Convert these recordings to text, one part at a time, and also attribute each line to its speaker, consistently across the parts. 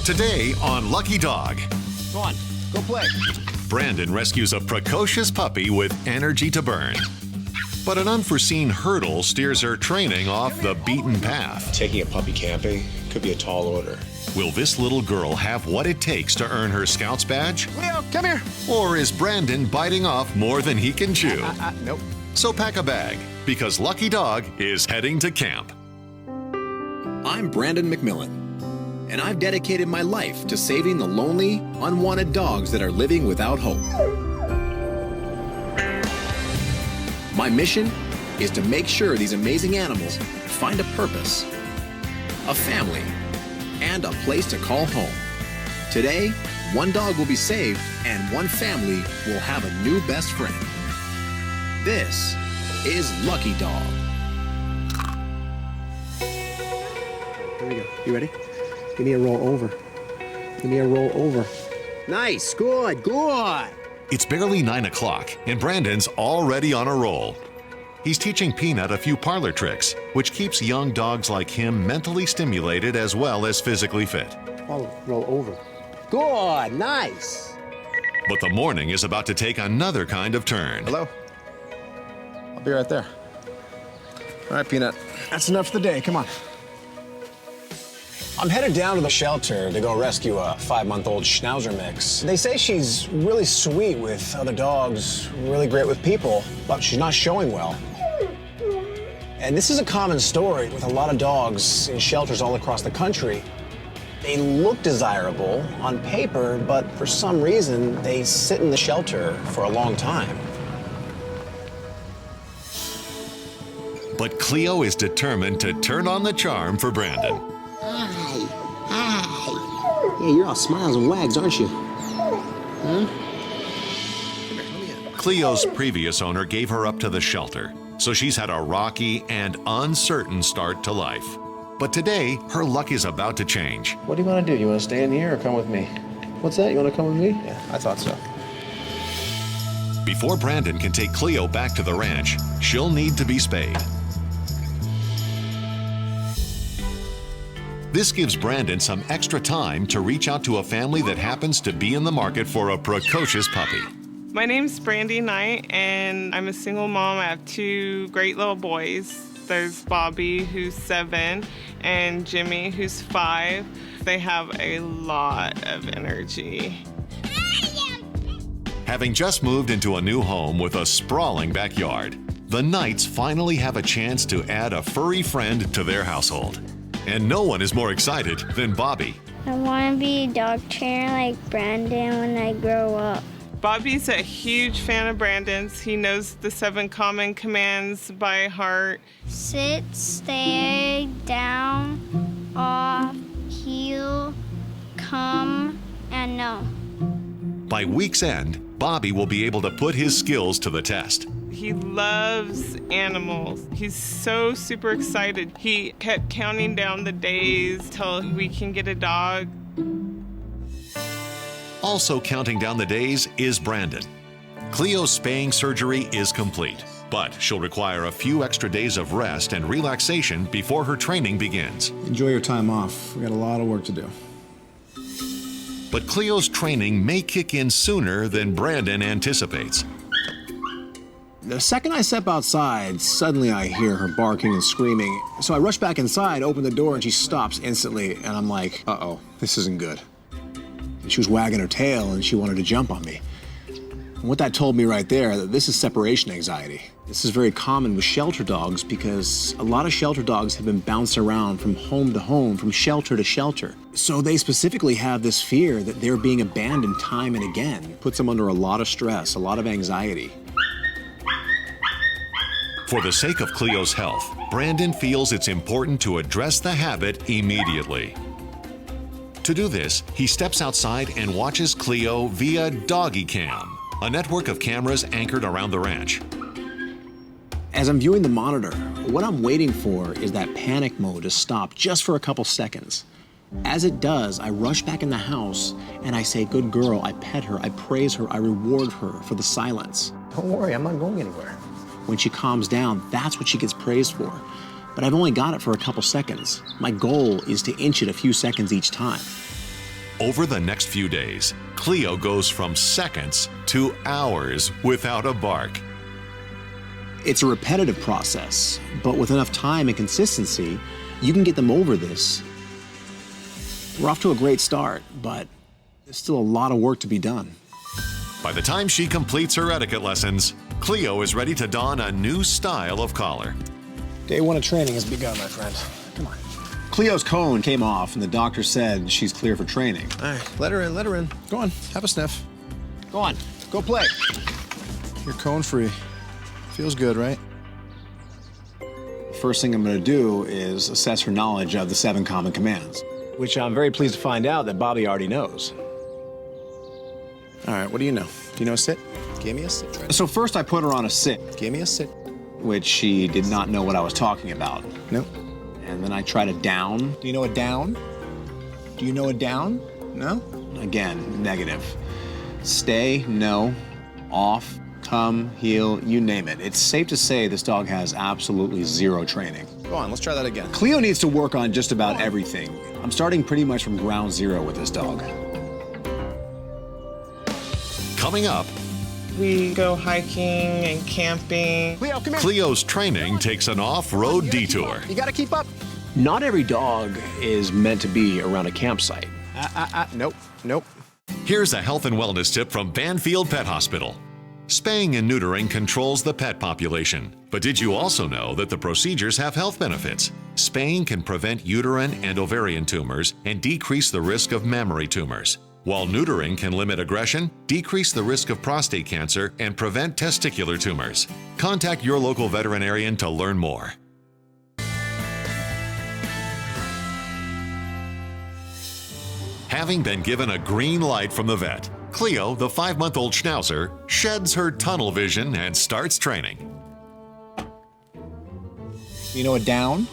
Speaker 1: Today on Lucky Dog,
Speaker 2: Go on, go play.
Speaker 1: Brandon rescues a precocious puppy with energy to burn. But an unforeseen hurdle steers her training off the beaten path.
Speaker 3: Taking a puppy camping could be a tall order.
Speaker 1: Will this little girl have what it takes to earn her Scout's badge?
Speaker 2: Cleo, come here.
Speaker 1: Or is Brandon biting off more than he can chew?
Speaker 2: Nope.
Speaker 1: So pack a bag, because Lucky Dog is heading to camp.
Speaker 4: I'm Brandon McMillan, and I've dedicated my life to saving the lonely, unwanted dogs that are living without hope. My mission is to make sure these amazing animals find a purpose, a family, and a place to call home. Today, one dog will be saved and one family will have a new best friend. This is Lucky Dog.
Speaker 5: Here we go. You ready? Give me a roll over. Give me a roll over. Nice. Good. Good.
Speaker 1: It's barely 9 o'clock, and Brandon's already on a roll. He's teaching Peanut a few parlor tricks, which keeps young dogs like him mentally stimulated as well as physically fit.
Speaker 5: Roll over. Good. Nice.
Speaker 1: But the morning is about to take another kind of turn.
Speaker 2: Hello? I'll be right there. All right, Peanut. That's enough for the day. Come on.
Speaker 6: I'm headed down to the shelter to go rescue a 5-month-old Schnauzer mix. They say she's really sweet with other dogs, really great with people, but she's not showing well. And this is a common story with a lot of dogs in shelters all across the country. They look desirable on paper, but for some reason, they sit in the shelter for a long time.
Speaker 1: But Cleo is determined to turn on the charm for Brandon.
Speaker 5: Hi. Yeah, you're all smiles and wags, aren't you? Huh?
Speaker 1: Cleo's previous owner gave her up to the shelter, so she's had a rocky and uncertain start to life. But today, her luck is about to change.
Speaker 5: What do you want to do? You want to stay in here or come with me? What's that? You want to come with me?
Speaker 2: Yeah, I thought so.
Speaker 1: Before Brandon can take Cleo back to the ranch, she'll need to be spayed. This gives Brandon some extra time to reach out to a family that happens to be in the market for a precocious puppy.
Speaker 7: My name's Brandy Knight, and I'm a single mom. I have 2 great little boys. There's Bobby, who's 7, and Jimmy, who's 5. They have a lot of energy.
Speaker 1: Having just moved into a new home with a sprawling backyard, the Knights finally have a chance to add a furry friend to their household. And no one is more excited than Bobby.
Speaker 8: I want to be a dog trainer like Brandon when I grow up.
Speaker 7: Bobby's a huge fan of Brandon's. He knows the 7 common commands by heart.
Speaker 8: Sit, stay, down, off, heel, come, and no.
Speaker 1: By week's end, Bobby will be able to put his skills to the test.
Speaker 7: He loves animals. He's so super excited. He kept counting down the days till we can get a dog.
Speaker 1: Also counting down the days is Brandon. Cleo's spaying surgery is complete, but she'll require a few extra days of rest and relaxation before her training begins.
Speaker 2: Enjoy your time off. We got a lot of work to do.
Speaker 1: But Cleo's training may kick in sooner than Brandon anticipates.
Speaker 4: The second I step outside, suddenly I hear her barking and screaming. So I rush back inside, open the door, and she stops instantly. And I'm like, uh-oh, this isn't good. And she was wagging her tail, and she wanted to jump on me. And what that told me right there, that this is separation anxiety. This is very common with shelter dogs because a lot of shelter dogs have been bounced around from home to home, from shelter to shelter. So they specifically have this fear that they're being abandoned time and again. Puts them under a lot of stress, a lot of anxiety.
Speaker 1: For the sake of Cleo's health, Brandon feels it's important to address the habit immediately. To do this, he steps outside and watches Cleo via Doggy Cam, a network of cameras anchored around the ranch.
Speaker 4: As I'm viewing the monitor, what I'm waiting for is that panic mode to stop just for a couple seconds. As it does, I rush back in the house and I say, good girl, I pet her, I praise her, I reward her for the silence.
Speaker 5: Don't worry, I'm not going anywhere.
Speaker 4: When she calms down, that's what she gets praised for. But I've only got it for a couple seconds. My goal is to inch it a few seconds each time.
Speaker 1: Over the next few days, Cleo goes from seconds to hours without a bark.
Speaker 4: It's a repetitive process, but with enough time and consistency, you can get them over this. We're off to a great start, but there's still a lot of work to be done.
Speaker 1: By the time she completes her etiquette lessons, Cleo is ready to don a new style of collar.
Speaker 6: Day one of training has begun, my friend. Come on.
Speaker 4: Cleo's cone came off, and the doctor said she's clear for training.
Speaker 2: All right, let her in, let her in. Go on, have a sniff.
Speaker 4: Go on, go play.
Speaker 2: You're cone free. Feels good, right?
Speaker 4: First thing I'm going to do is assess her knowledge of the 7 common commands, which I'm very pleased to find out that Bobby already knows.
Speaker 2: All right, what do you know? Do you know a sit? Give me a sit. Right?
Speaker 4: So first I put her on a sit,
Speaker 2: Give me a sit.
Speaker 4: which she did not know what I was talking about.
Speaker 2: Nope.
Speaker 4: And then I tried a down.
Speaker 6: Do you know a down? Do you know a down? No?
Speaker 4: Again, negative. Stay, no. Off, come, heel, you name it. It's safe to say this dog has absolutely 0 training.
Speaker 2: Go on, let's try that again.
Speaker 4: Cleo needs to work on just about everything. I'm starting pretty much from ground zero with this dog.
Speaker 1: Coming up,
Speaker 7: We go hiking and camping.
Speaker 6: Cleo, come here.
Speaker 1: Cleo's training takes an off-road detour.
Speaker 6: You gotta keep up.
Speaker 4: Not every dog is meant to be around a campsite.
Speaker 2: Nope, nope.
Speaker 1: Here's a health and wellness tip from Banfield Pet Hospital. Spaying and neutering controls the pet population. But did you also know that the procedures have health benefits? Spaying can prevent uterine and ovarian tumors and decrease the risk of mammary tumors, while neutering can limit aggression, decrease the risk of prostate cancer, and prevent testicular tumors. Contact your local veterinarian to learn more. Having been given a green light from the vet, Cleo, the 5-month-old Schnauzer, sheds her tunnel vision and starts training.
Speaker 6: You know a down?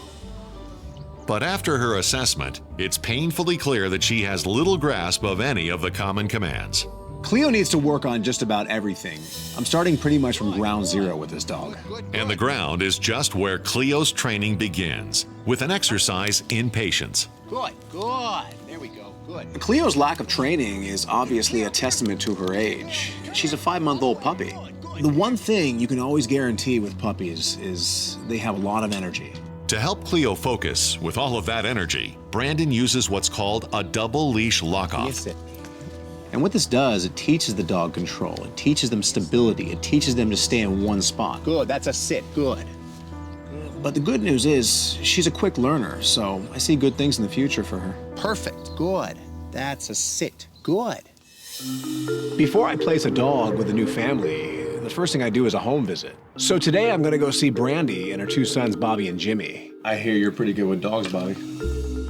Speaker 1: But after her assessment, it's painfully clear that she has little grasp of any of the common commands.
Speaker 4: Cleo needs to work on just about everything. I'm starting pretty much from ground zero with this dog.
Speaker 1: And the ground is just where Cleo's training begins, with an exercise in patience.
Speaker 6: Good, good. There we go, good.
Speaker 4: Cleo's lack of training is obviously a testament to her age. She's a 5-month-old puppy. The one thing you can always guarantee with puppies is they have a lot of energy.
Speaker 1: To help Cleo focus with all of that energy, Brandon uses what's called a double leash lockoff.
Speaker 6: Yes, it.
Speaker 4: And what this does, it teaches the dog control. It teaches them stability. It teaches them to stay in one spot.
Speaker 6: Good, that's a sit, good.
Speaker 4: But the good news is she's a quick learner, so I see good things in the future for her.
Speaker 6: Perfect, good. That's a sit, good.
Speaker 4: Before I place a dog with a new family, the first thing I do is a home visit. So today I'm gonna go see Brandy and her 2 sons, Bobby and Jimmy.
Speaker 2: I hear you're pretty good with dogs, Bobby.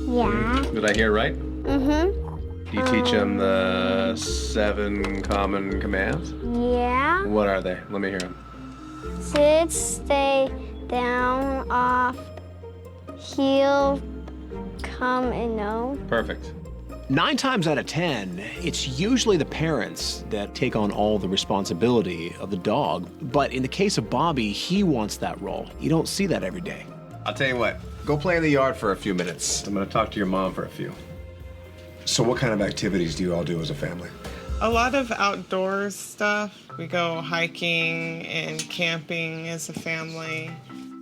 Speaker 8: Yeah.
Speaker 2: Did I hear right?
Speaker 8: Mm-hmm.
Speaker 2: Do you teach them the 7 common commands?
Speaker 8: Yeah.
Speaker 2: What are they? Let me hear them.
Speaker 8: Sit, stay, down, off, heel, come, and no.
Speaker 2: Perfect.
Speaker 4: 9 times out of 10, it's usually the parents that take on all the responsibility of the dog. But in the case of Bobby, he wants that role. You don't see that every day.
Speaker 2: I'll tell you what, go play in the yard for a few minutes. I'm gonna talk to your mom for a few.
Speaker 3: So what kind of activities do you all do as a family?
Speaker 7: A lot of outdoors stuff. We go hiking and camping as a family.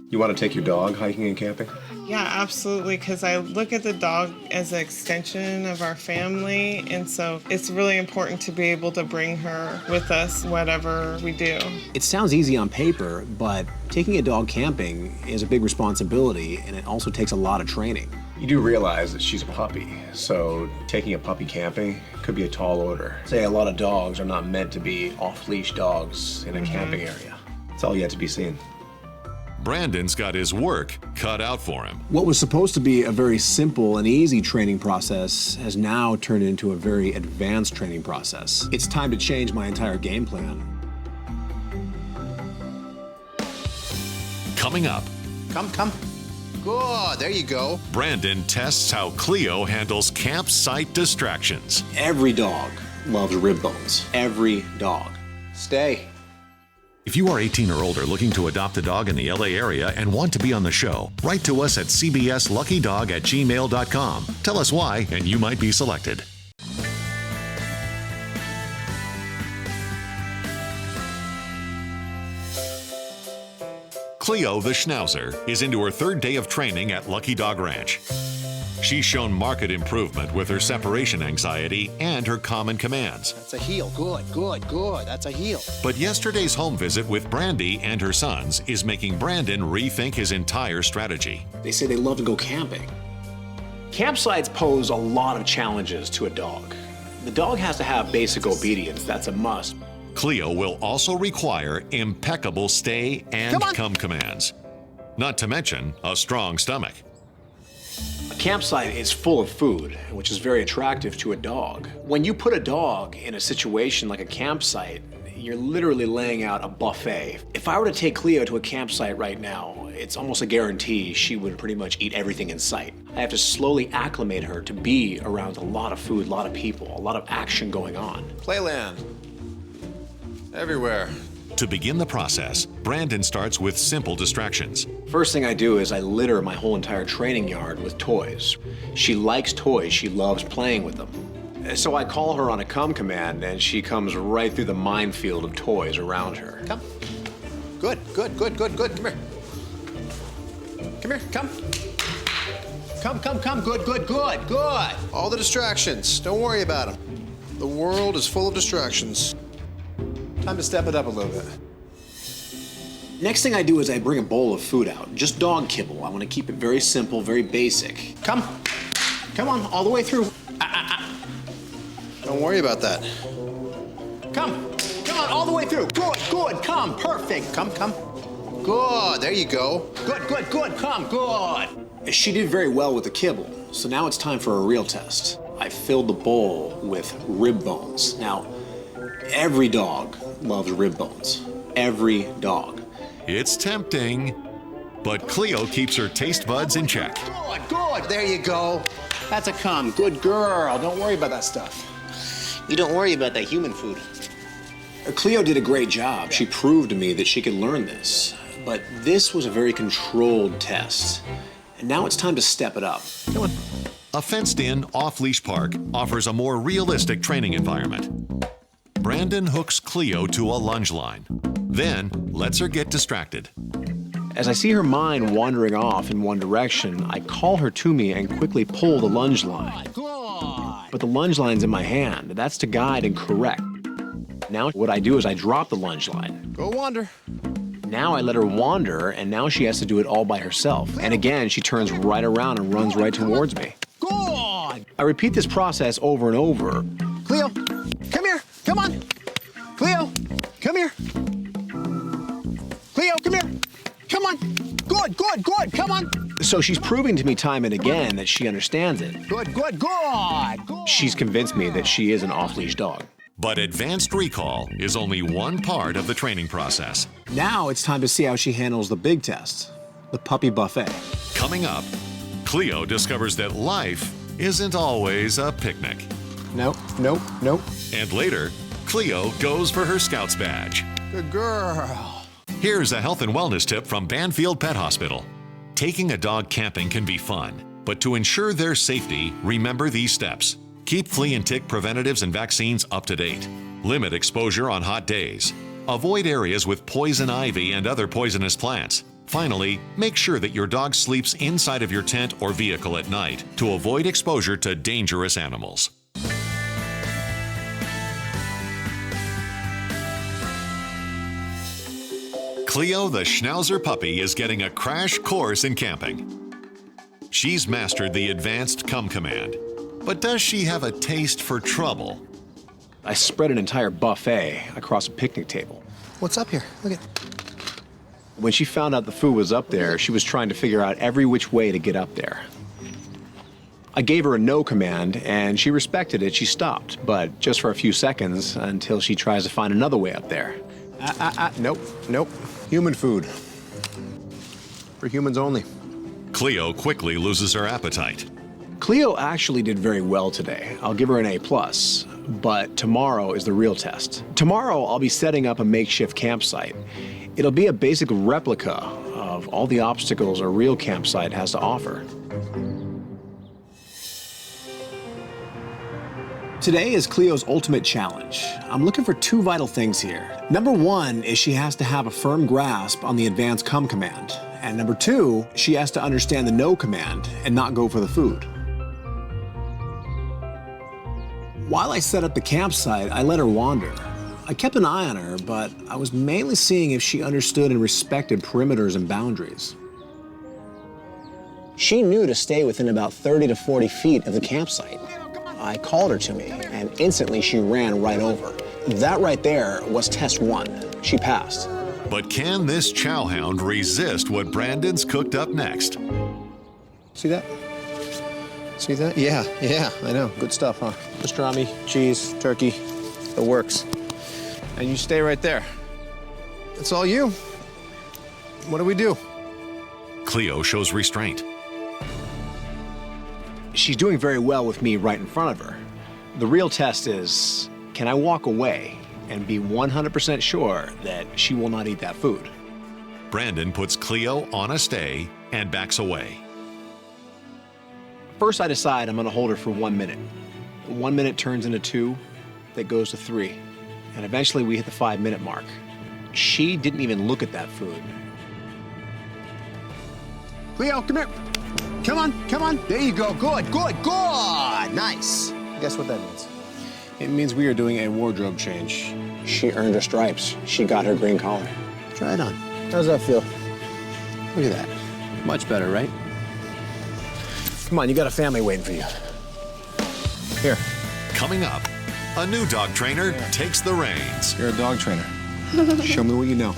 Speaker 3: You want to take your dog hiking and camping?
Speaker 7: Yeah, absolutely, because I look at the dog as an extension of our family, and so it's really important to be able to bring her with us, whatever we do.
Speaker 4: It sounds easy on paper, but taking a dog camping is a big responsibility, and it also takes a lot of training.
Speaker 3: You do realize that she's a puppy, so taking a puppy camping could be a tall order.
Speaker 4: Say a lot of dogs are not meant to be off-leash dogs in a camping area.
Speaker 3: It's all yet to be seen.
Speaker 1: Brandon's got his work cut out for him.
Speaker 4: What was supposed to be a very simple and easy training process has now turned into a very advanced training process. It's time to change my entire game plan.
Speaker 1: Coming up,
Speaker 6: Come. Good, there you go.
Speaker 1: Brandon tests how Cleo handles campsite distractions.
Speaker 4: Every dog loves rib bones. Every dog. Stay.
Speaker 1: If you are 18 or older looking to adopt a dog in the LA area and want to be on the show, write to us at cbsluckydog@gmail.com. Tell us why, and you might be selected. Cleo the Schnauzer is into her third day of training at Lucky Dog Ranch. She's shown marked improvement with her separation anxiety and her common commands.
Speaker 5: That's a heel. Good, good, good. That's a heel.
Speaker 1: But yesterday's home visit with Brandy and her sons is making Brandon rethink his entire strategy.
Speaker 6: They say they love to go camping. Campsites pose a lot of challenges to a dog. The dog has to have basic obedience. That's a must.
Speaker 1: Cleo will also require impeccable stay and come commands. Not to mention a strong stomach.
Speaker 6: A campsite is full of food, which is very attractive to a dog. When you put a dog in a situation like a campsite, you're literally laying out a buffet. If I were to take Cleo to a campsite right now, it's almost a guarantee she would pretty much eat everything in sight. I have to slowly acclimate her to be around a lot of food, a lot of people, a lot of action going on.
Speaker 2: Playland. Everywhere.
Speaker 1: To begin the process, Brandon starts with simple distractions.
Speaker 6: First thing I do is I litter my whole entire training yard with toys. She likes toys, she loves playing with them. So I call her on a come command and she comes right through the minefield of toys around her.
Speaker 5: Come. Good, good, good, good, good. Come here. Come here, come. Come. Good, good, good, good.
Speaker 2: All the distractions. Don't worry about them. The world is full of distractions. Time to step it up a little bit.
Speaker 6: Next thing I do is I bring a bowl of food out, just dog kibble. I want to keep it very simple, very basic. Come on, all the way through.
Speaker 2: Don't worry about that.
Speaker 5: Come on, all the way through. Good, good, come, perfect. Come.
Speaker 2: Good, there you go.
Speaker 5: Good, come, good.
Speaker 6: She did very well with the kibble, so now it's time for a real test. I filled the bowl with rib bones. Now, every dog loves rib bones. Every dog.
Speaker 1: It's tempting, but Cleo keeps her taste buds in check.
Speaker 5: Good, there you go. That's a come. Good girl. Don't worry about that stuff. You don't worry about that human food.
Speaker 6: Cleo did a great job. She proved to me that she could learn this. But this was a very controlled test. And now it's time to step it up.
Speaker 2: Come on.
Speaker 1: A fenced-in, off-leash park offers a more realistic training environment. Brandon hooks Cleo to a lunge line, then lets her get distracted.
Speaker 6: As I see her mind wandering off in one direction, I call her to me and quickly pull the lunge line. But the lunge line's in my hand. That's to guide and correct. Now what I do is I drop the lunge line.
Speaker 2: Go wander.
Speaker 6: Now I let her wander, and now she has to do it all by herself. And again, she turns right around and runs right towards me.
Speaker 5: Good.
Speaker 6: I repeat this process over and over.
Speaker 5: Cleo, come here. Come on. Cleo, come here. Cleo, come here. Come on. Good. Come on.
Speaker 6: So she's proving to me time and again that she understands it.
Speaker 5: Good.
Speaker 6: She's convinced me that she is an off-leash dog.
Speaker 1: But advanced recall is only one part of the training process.
Speaker 6: Now it's time to see how she handles the big test, the puppy buffet.
Speaker 1: Coming up, Cleo discovers that life isn't always a picnic.
Speaker 6: Nope.
Speaker 1: And later, Cleo goes for her Scouts badge.
Speaker 2: Good girl.
Speaker 1: Here's a health and wellness tip from Banfield Pet Hospital. Taking a dog camping can be fun, but to ensure their safety, remember these steps. Keep flea and tick preventatives and vaccines up to date. Limit exposure on hot days. Avoid areas with poison ivy and other poisonous plants. Finally, make sure that your dog sleeps inside of your tent or vehicle at night to avoid exposure to dangerous animals. Cleo the Schnauzer puppy is getting a crash course in camping. She's mastered the advanced come command. But does she have a taste for trouble?
Speaker 6: I spread an entire buffet across a picnic table.
Speaker 2: What's up here? Look at.
Speaker 6: When she found out the food was up there, she was trying to figure out every which way to get up there. I gave her a no command, and she respected it. She stopped, but just for a few seconds until she tries to find another way up there.
Speaker 2: Nope. Human food. For humans only.
Speaker 1: Cleo quickly loses her appetite.
Speaker 6: Cleo actually did very well today. I'll give her an A+, but tomorrow is the real test. Tomorrow, I'll be setting up a makeshift campsite. It'll be a basic replica of all the obstacles a real campsite has to offer.
Speaker 4: Today is Cleo's ultimate challenge. I'm looking for two vital things here. Number one is she has to have a firm grasp on the advanced come command. And number two, she has to understand the no command and not go for the food. While I set up the campsite, I let her wander. I kept an eye on her, but I was mainly seeing if she understood and respected perimeters and boundaries. She knew to stay within about 30 to 40 feet of the campsite. I called her to me, and instantly she ran right over. That right there was test one. She passed.
Speaker 1: But can this chowhound resist what Brandon's cooked up next?
Speaker 2: See that? See that? Yeah, I know. Good stuff, huh? Pastrami, cheese, turkey, it works. And you stay right there. It's all you. What do we do?
Speaker 1: Cleo shows restraint.
Speaker 4: She's doing very well with me right in front of her. The real test is, can I walk away and be 100% sure that she will not eat that food?
Speaker 1: Brandon puts Cleo on a stay and backs away.
Speaker 4: First, I decide I'm gonna hold her for 1 minute. 1 minute turns into 2, that goes to 3. And eventually we hit the 5-minute mark. She didn't even look at that food.
Speaker 5: Cleo, come here. Come on. There you go. Good. Nice. Guess what that means?
Speaker 4: It means we are doing a wardrobe change. She earned her stripes. She got her green collar.
Speaker 5: Try it on. How's that feel? Look at that. Much better, right?
Speaker 4: Come on, you got a family waiting for you.
Speaker 5: Here.
Speaker 1: Coming up, a new dog trainer takes the reins.
Speaker 4: You're a dog trainer. Show me what you know.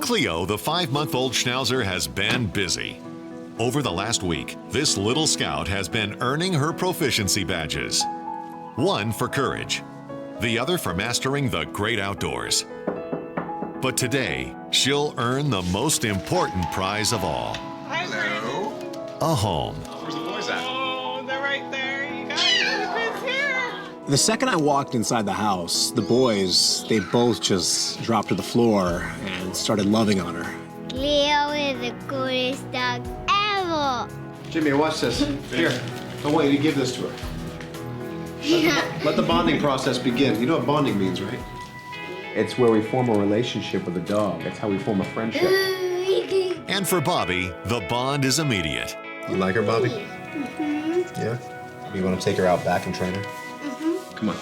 Speaker 1: Cleo, the 5-month-old Schnauzer, has been busy. Over the last week, this little scout has been earning her proficiency badges. One for courage, the other for mastering the great outdoors. But today, she'll earn the most important prize of all.
Speaker 7: Hi, Brandon.
Speaker 1: A home.
Speaker 3: Where's the boys at?
Speaker 7: Oh, they're right there. You guys, look who's here.
Speaker 4: The second I walked inside the house, the boys, they both just dropped to the floor and started loving on her.
Speaker 8: Cleo is the coolest dog ever.
Speaker 2: Jimmy, watch this. Here. I want you to give this to her. Let the bonding process begin. You know what bonding means, right?
Speaker 3: It's where we form a relationship with a dog. That's how we form a friendship.
Speaker 1: And for Bobby, the bond is immediate.
Speaker 2: You like her, Bobby? Mm-hmm. Yeah? You want to take her out back and train her? Mm-hmm. Come on.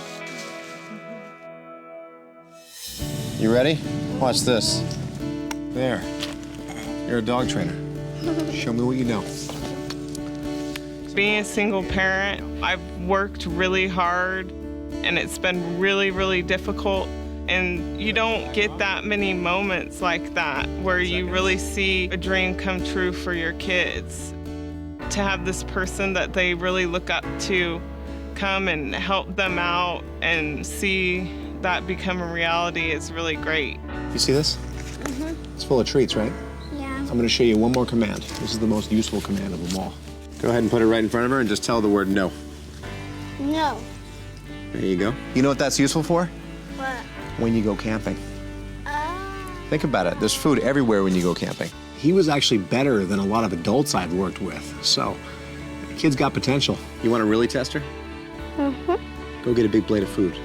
Speaker 2: You ready? Watch this. There. You're a dog trainer. Show me what you know.
Speaker 7: Being a single parent, I've worked really hard, and it's been really, really difficult. And you don't get that many moments like that where you really see a dream come true for your kids. To have this person that they really look up to come and help them out and see that become a reality is really great.
Speaker 4: You see this?
Speaker 8: Mm-hmm.
Speaker 4: It's full of treats, right?
Speaker 8: Yeah.
Speaker 4: I'm gonna show you one more command. This is the most useful command of them all.
Speaker 2: Go ahead and put it right in front of her and just tell the word no.
Speaker 8: No.
Speaker 2: There you go. You know what that's useful for?
Speaker 8: What?
Speaker 2: When you go camping. Think about it. There's food everywhere when you go camping.
Speaker 4: He was actually better than a lot of adults I've worked with, so the kid's got potential.
Speaker 2: You want to really test her?
Speaker 8: Mm-hmm.
Speaker 4: Go get a big plate of food.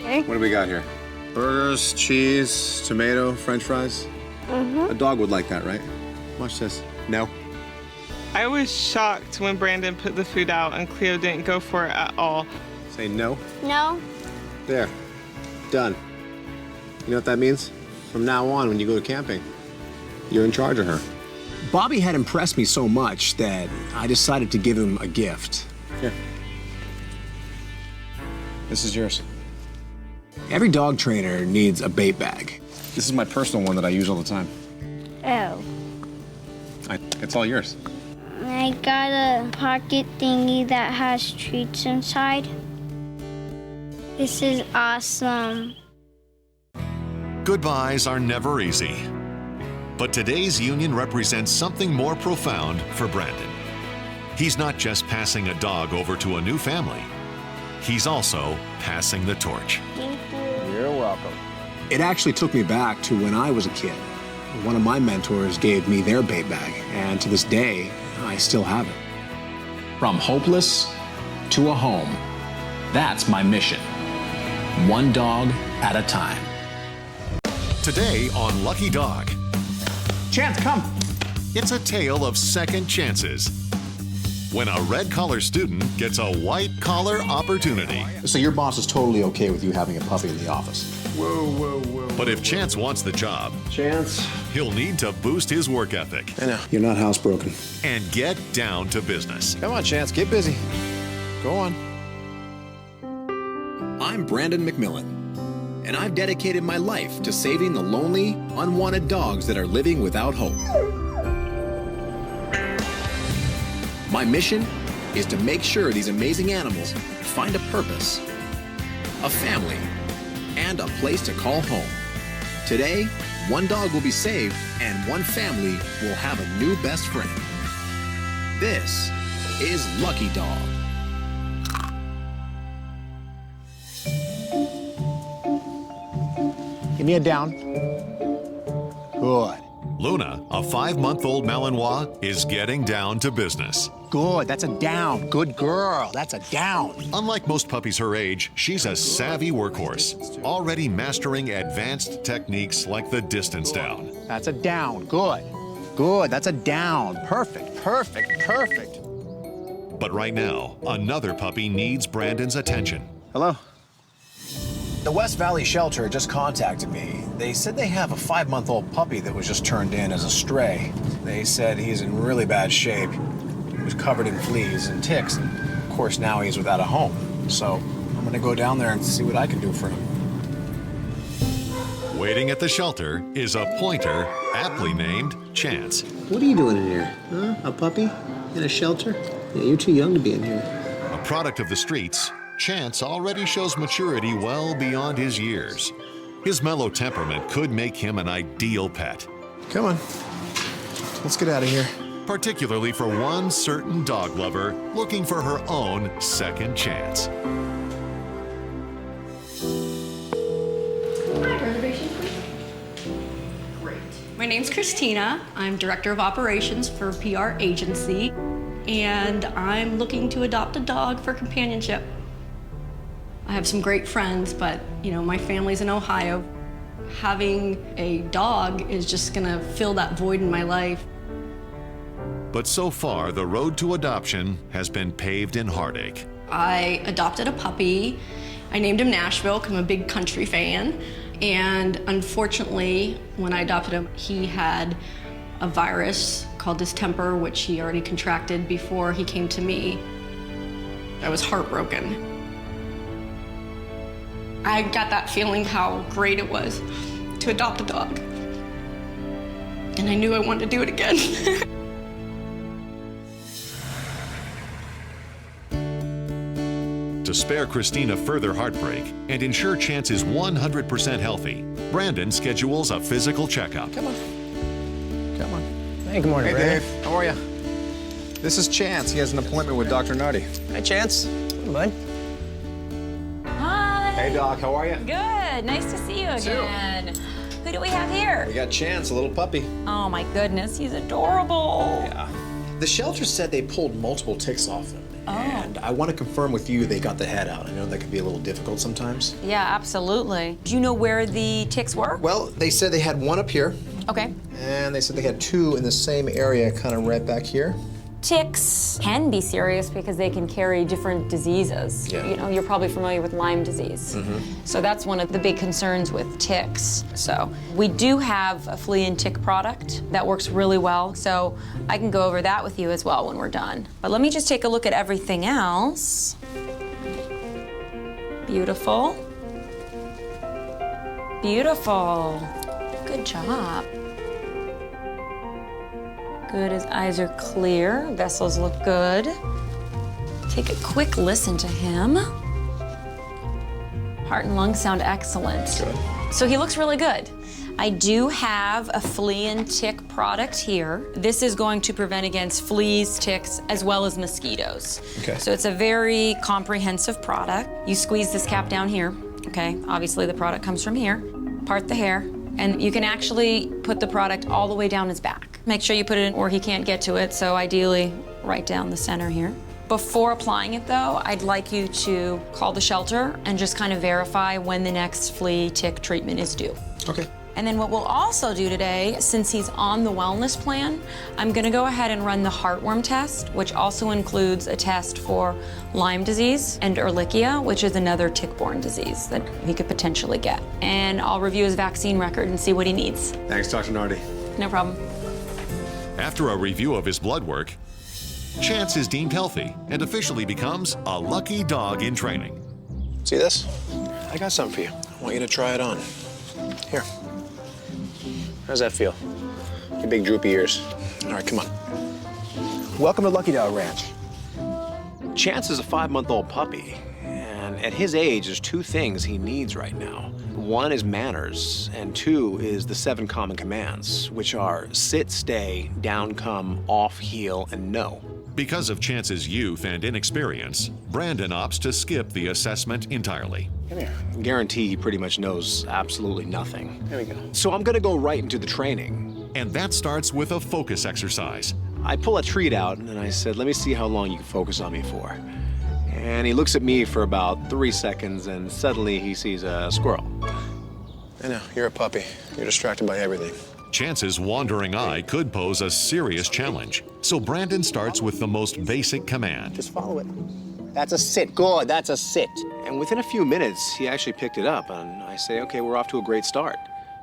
Speaker 8: Okay.
Speaker 2: What do we got here? Burgers, cheese, tomato, French fries.
Speaker 8: Mm-hmm.
Speaker 2: A dog would like that, right? Watch this. No.
Speaker 7: I was shocked when Brandon put the food out and Cleo didn't go for it at all.
Speaker 2: Say no.
Speaker 8: No.
Speaker 2: There. Done. You know what that means? From now on, when you go camping, you're in charge of her.
Speaker 4: Bobby had impressed me so much that I decided to give him a gift.
Speaker 2: Here. This is yours.
Speaker 4: Every dog trainer needs a bait bag.
Speaker 2: This is my personal one that I use all the time.
Speaker 8: Oh.
Speaker 2: It's all yours.
Speaker 8: I got a pocket thingy that has treats inside. This is awesome.
Speaker 1: Goodbyes are never easy. But today's union represents something more profound for Brandon. He's not just passing a dog over to a new family. He's also passing the torch.
Speaker 8: Thank you.
Speaker 2: You're welcome.
Speaker 4: It actually took me back to when I was a kid. One of my mentors gave me their babe bag, and to this day, I still have it. From hopeless to a home, that's my mission. One dog at a time.
Speaker 1: Today on Lucky Dog,
Speaker 4: Chance, come.
Speaker 1: it's a tale of second chances. When a red-collar student gets a white-collar opportunity.
Speaker 4: So your boss is totally okay with you having a puppy in the office?
Speaker 1: But if Chance wants the job,
Speaker 2: Chance.
Speaker 1: he'll need to boost his work ethic
Speaker 2: I know.
Speaker 4: You're not housebroken.
Speaker 1: and get down to business.
Speaker 2: Come on, Chance, get busy. Go on.
Speaker 4: I'm Brandon McMillan, and I've dedicated my life to saving the lonely, unwanted dogs that are living without hope. My mission is to make sure these amazing animals find a purpose, a family, and a place to call home. Today, one dog will be saved and one family will have a new best friend. This is Lucky Dog. Give me a down. Good.
Speaker 1: Luna, a 5-month-old Malinois, is getting down to business.
Speaker 4: Good. That's a down. Good girl. That's a down.
Speaker 1: Unlike most puppies her age, she's a savvy workhorse, already mastering advanced techniques like the distance down.
Speaker 4: That's a down. Good. Good. That's a down. Perfect. Perfect. Perfect.
Speaker 1: But right now, another puppy needs Brandon's attention.
Speaker 2: Hello.
Speaker 6: The West Valley Shelter just contacted me. They said they have a 5-month-old puppy that was just turned in as a stray. They said he's in really bad shape. He was covered in fleas and ticks, and of course now he's without a home. So I'm gonna go down there and see what I can do for him.
Speaker 1: Waiting at the shelter is a pointer aptly named Chance.
Speaker 5: What are you doing in here? Huh? A puppy? In a shelter? Yeah, you're too young to be in here.
Speaker 1: A product of the streets, Chance already shows maturity well beyond his years. His mellow temperament could make him an ideal pet,
Speaker 2: Come on. Let's get out of here.
Speaker 1: particularly for one certain dog lover looking for her own second chance.
Speaker 9: Reservation, please. Great. My name's Christina. I'm Director of Operations for a PR agency, and I'm looking to adopt a dog for companionship. I have some great friends, but my family's in Ohio. Having a dog is just gonna fill that void in my life.
Speaker 1: But so far, the road to adoption has been paved in heartache.
Speaker 9: I adopted a puppy. I named him Nashville because I'm a big country fan. And unfortunately, when I adopted him, he had a virus called distemper, which he already contracted before he came to me. I was heartbroken. I got that feeling how great it was to adopt a dog. And I knew I wanted to do it again.
Speaker 1: To spare Christina further heartbreak and ensure Chance is 100% healthy, Brandon schedules a physical checkup.
Speaker 2: Come on. Come on.
Speaker 5: Hey, good morning,
Speaker 2: Hey,
Speaker 5: Brandon.
Speaker 2: Dave. How are you? This is Chance. He has an appointment with Dr. Nardi.
Speaker 5: Hi, Chance. Hey, bud.
Speaker 10: Hi.
Speaker 2: Hey, Doc. How are you?
Speaker 10: Good. Nice to see you again. Who do we have here?
Speaker 2: We got Chance, a little puppy.
Speaker 10: Oh my goodness, he's adorable.
Speaker 2: Yeah.
Speaker 4: The shelter said they pulled multiple ticks off him.
Speaker 10: Oh.
Speaker 4: And I want to confirm with you they got the head out. I know that can be a little difficult sometimes.
Speaker 10: Yeah, absolutely. Do you know where the ticks were?
Speaker 4: Well, they said they had one up here,
Speaker 10: Okay.
Speaker 4: and they said they had two in the same area, kind of right back here.
Speaker 10: Ticks can be serious because they can carry different diseases.
Speaker 4: Yeah.
Speaker 10: You're probably familiar with Lyme disease. So that's one of the big concerns with ticks. So we do have a flea and tick product that works really well. So I can go over that with you as well when we're done. But let me just take a look at everything else. Beautiful. Beautiful. Good job. Good, his eyes are clear, vessels look good. Take a quick listen to him. Heart and lungs sound excellent.
Speaker 4: Good.
Speaker 10: So he looks really good. I do have a flea and tick product here. This is going to prevent against fleas, ticks, as well as mosquitoes.
Speaker 4: Okay.
Speaker 10: So it's a very comprehensive product. You squeeze this cap down here, okay? Obviously the product comes from here. Part the hair, And you can actually put the product all the way down his back. Make sure you put it in where he can't get to it, so ideally right down the center here. Before applying it though, I'd like you to call the shelter and just kind of verify when the next flea tick treatment is due.
Speaker 4: Okay.
Speaker 10: And then what we'll also do today, since he's on the wellness plan, I'm gonna go ahead and run the heartworm test, which also includes a test for Lyme disease and Ehrlichia, which is another tick-borne disease that he could potentially get. And I'll review his vaccine record and see what he needs.
Speaker 4: Thanks, Dr. Nardi.
Speaker 10: No problem.
Speaker 1: After a review of his blood work, Chance is deemed healthy and officially becomes a lucky dog in training.
Speaker 4: See this? I got something for you. I want you to try it on. Here. How's that feel? Your big droopy ears. All right, come on. Welcome to Lucky Dog Ranch. Chance is a 5-month-old puppy, and at his age, there's 2 things he needs right now. 1 is manners, and 2 is the 7 common commands, which are sit, stay, down, come, off, heel, and no.
Speaker 1: Because of Chance's youth and inexperience, Brandon opts to skip the assessment entirely.
Speaker 4: Come here. I guarantee he pretty much knows absolutely nothing.
Speaker 5: There we go.
Speaker 4: So I'm gonna go right into the training.
Speaker 1: And that starts with a focus exercise.
Speaker 4: I pull a treat out, and I said, let me see how long you can focus on me for. And he looks at me for about 3 seconds, and suddenly he sees a squirrel. I know, you're a puppy. You're distracted by everything.
Speaker 1: Chance's wandering eye could pose a serious challenge, so Brandon starts with the most basic command.
Speaker 5: Just follow it. That's a sit. Good, that's a sit.
Speaker 4: And within a few minutes, he actually picked it up, and I say, okay, we're off to a great start.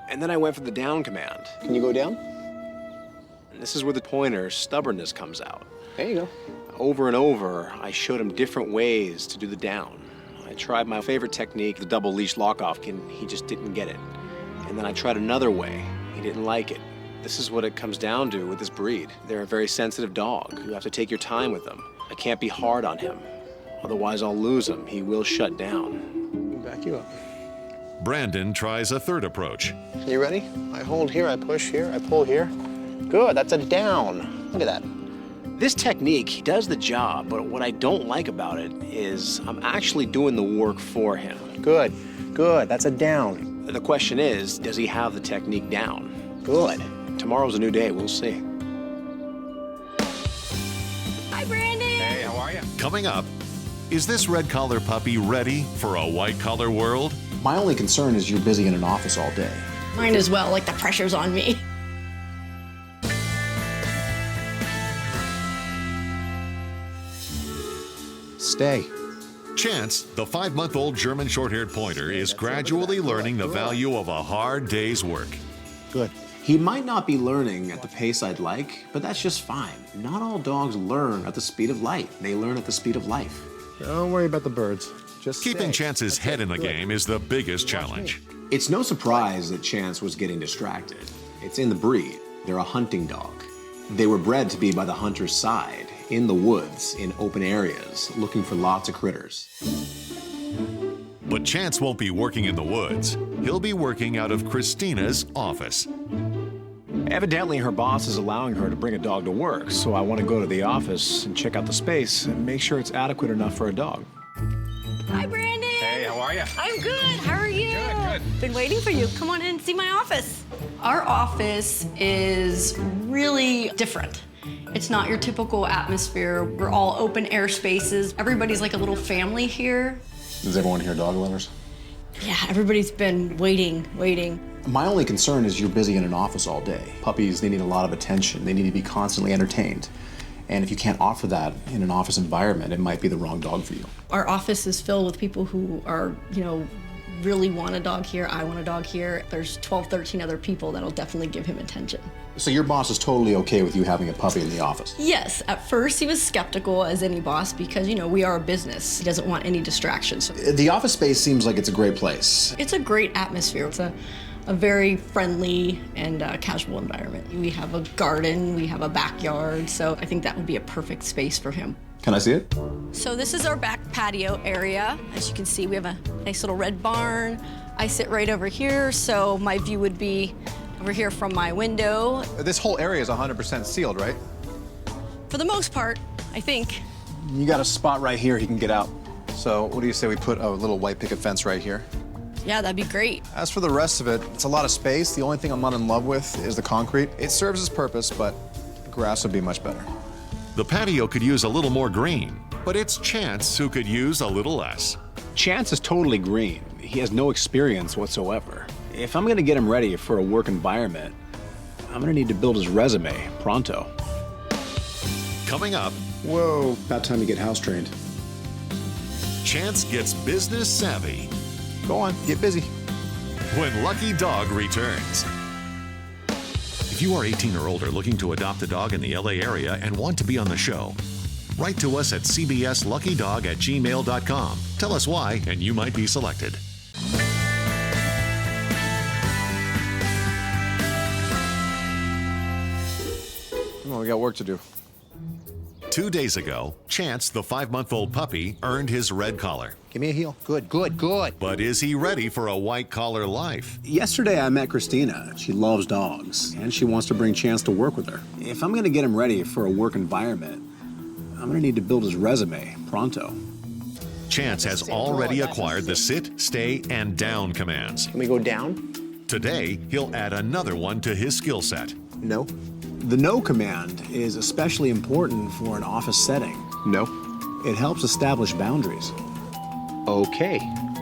Speaker 4: And then I went for the down command.
Speaker 5: Can you go down?
Speaker 4: And this is where the pointer's stubbornness comes out.
Speaker 5: There you go.
Speaker 4: Over and over, I showed him different ways to do the down. I tried my favorite technique, the double leash lock-off, and he just didn't get it. And then I tried another way. He didn't like it. This is what it comes down to with this breed. They're a very sensitive dog. You have to take your time with them. I can't be hard on him. Otherwise, I'll lose him. He will shut down.
Speaker 5: Back you up.
Speaker 1: Brandon tries a third approach.
Speaker 5: You ready? I hold here, I push here, I pull here. Good, that's a down. Look at that.
Speaker 4: This technique does the job, but what I don't like about it is I'm actually doing the work for him.
Speaker 5: Good, good, that's a down.
Speaker 4: The question is, does he have the technique down?
Speaker 5: Good.
Speaker 4: Tomorrow's a new day, we'll see.
Speaker 9: Hi, Brandon.
Speaker 4: Hey, how are you?
Speaker 1: Coming up, is this red collar puppy ready for a white collar world?
Speaker 6: My only concern is you're busy in an office all day.
Speaker 9: Mine as well, like the pressure's on me.
Speaker 5: Stay.
Speaker 1: Chance, the 5-month-old German short-haired pointer, is gradually learning the value of a hard day's work.
Speaker 5: Good.
Speaker 4: He might not be learning at the pace I'd like, but that's just fine. Not all dogs learn at the speed of light. They learn at the speed of life.
Speaker 5: Don't worry about the birds. Just
Speaker 1: Keeping
Speaker 5: stay.
Speaker 1: Chance's head in the game is the biggest challenge.
Speaker 4: It's no surprise that Chance was getting distracted. It's in the breed. They're a hunting dog. They were bred to be by the hunter's side, in the woods, in open areas, looking for lots of critters.
Speaker 1: But Chance won't be working in the woods. He'll be working out of Christina's office.
Speaker 4: Evidently, her boss is allowing her to bring a dog to work, so I want to go to the office and check out the space and make sure it's adequate enough for a dog.
Speaker 9: Hi, Brandon.
Speaker 3: Hey, how are you?
Speaker 9: I'm good. How are you?
Speaker 3: Good.
Speaker 9: Been waiting for you. Come on in and see my office. Our office is really different. It's not your typical atmosphere. We're all open air spaces. Everybody's like a little family here.
Speaker 6: Is everyone here dog lovers?
Speaker 9: Yeah, everybody's been waiting.
Speaker 6: My only concern is you're busy in an office all day. Puppies, they need a lot of attention. They need to be constantly entertained. And if you can't offer that in an office environment, it might be the wrong dog for you.
Speaker 9: Our office is filled with people who are, really want a dog here. I want a dog here. There's 12, 13 other people that'll definitely give him attention.
Speaker 6: So your boss is totally okay with you having a puppy in the office?
Speaker 9: Yes, at first he was skeptical as any boss because, we are a business. He doesn't want any distractions.
Speaker 6: The office space seems like it's a great place.
Speaker 9: It's a great atmosphere. It's a very friendly and casual environment. We have a garden, we have a backyard, so I think that would be a perfect space for him.
Speaker 6: Can I see it?
Speaker 9: So this is our back patio area. As you can see, we have a nice little red barn. I sit right over here, so my view would be over here from my window.
Speaker 5: This whole area is 100% sealed, right?
Speaker 9: For the most part, I think.
Speaker 5: You got a spot right here he can get out. So what do you say we put a little white picket fence right here?
Speaker 9: Yeah, that'd be great.
Speaker 4: As for the rest of it, it's a lot of space. The only thing I'm not in love with is the concrete. It serves its purpose, but grass would be much better.
Speaker 1: The patio could use a little more green, but it's Chance who could use a little less.
Speaker 6: Chance is totally green. He has no experience whatsoever. If I'm gonna get him ready for a work environment, I'm gonna need to build his resume pronto.
Speaker 1: Coming up,
Speaker 6: Whoa, about time to get house trained.
Speaker 1: Chance gets business savvy
Speaker 4: Go on, get busy.
Speaker 1: when Lucky Dog returns. If you are 18 or older looking to adopt a dog in the LA area and want to be on the show, write to us at cbsluckydog@gmail.com. Tell us why, and you might be selected.
Speaker 4: Come on, we got work to do.
Speaker 1: 2 days ago, Chance, the 5-month-old puppy, earned his red collar.
Speaker 5: Give me a heel. Good, good, good.
Speaker 1: But is he ready for a white collar life?
Speaker 6: Yesterday I met Christina. She loves dogs, and she wants to bring Chance to work with her. If I'm gonna get him ready for a work environment, I'm gonna need to build his resume pronto.
Speaker 1: Chance has already acquired the sit, stay, and down commands.
Speaker 5: Can we go down?
Speaker 1: Today, he'll add another one to his skill set.
Speaker 5: No.
Speaker 6: The no command is especially important for an office setting.
Speaker 5: No.
Speaker 6: It helps establish boundaries.
Speaker 5: Okay.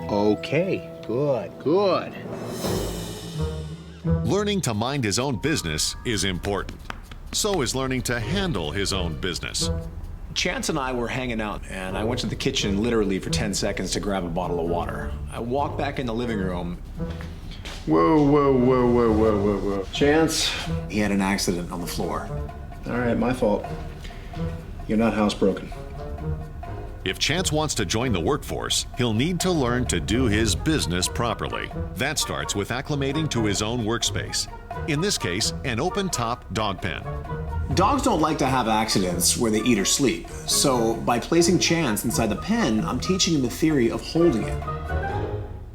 Speaker 5: Okay. Good, good.
Speaker 1: Learning to mind his own business is important. So is learning to handle his own business.
Speaker 6: Chance and I were hanging out, and I went to the kitchen literally for 10 seconds to grab a bottle of water. I walked back in the living room.
Speaker 3: Whoa, whoa, whoa, whoa, whoa, whoa, whoa. Chance.
Speaker 6: He had an accident on the floor.
Speaker 3: All right, my fault. You're not housebroken.
Speaker 1: If Chance wants to join the workforce, he'll need to learn to do his business properly. That starts with acclimating to his own workspace. In this case, an open-top dog pen.
Speaker 6: Dogs don't like to have accidents where they eat or sleep. So by placing Chance inside the pen, I'm teaching him the theory of holding it.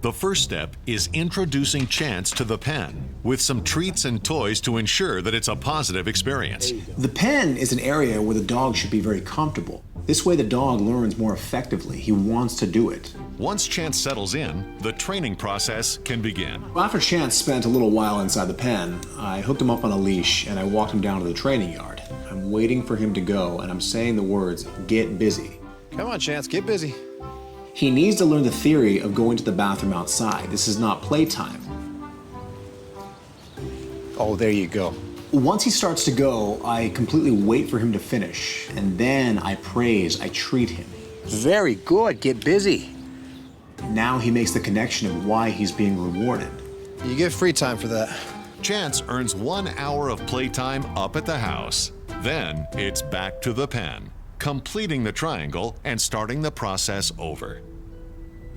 Speaker 1: The first step is introducing Chance to the pen with some treats and toys to ensure that it's a positive experience.
Speaker 6: The pen is an area where the dog should be very comfortable. This way the dog learns more effectively. He wants to do it.
Speaker 1: Once Chance settles in, the training process can begin.
Speaker 6: After Chance spent a little while inside the pen, I hooked him up on a leash and I walked him down to the training yard. I'm waiting for him to go and I'm saying the words, "Get busy."
Speaker 4: Come on, Chance, get busy.
Speaker 6: He needs to learn the theory of going to the bathroom outside. This is not playtime.
Speaker 5: Oh, there you go.
Speaker 6: Once he starts to go, I completely wait for him to finish, and then I praise, I treat him.
Speaker 5: Very good. Get busy.
Speaker 6: Now he makes the connection of why he's being rewarded.
Speaker 4: You get free time for that.
Speaker 1: Chance earns 1 hour of playtime up at the house. Then it's back to the pen, completing the triangle and starting the process over.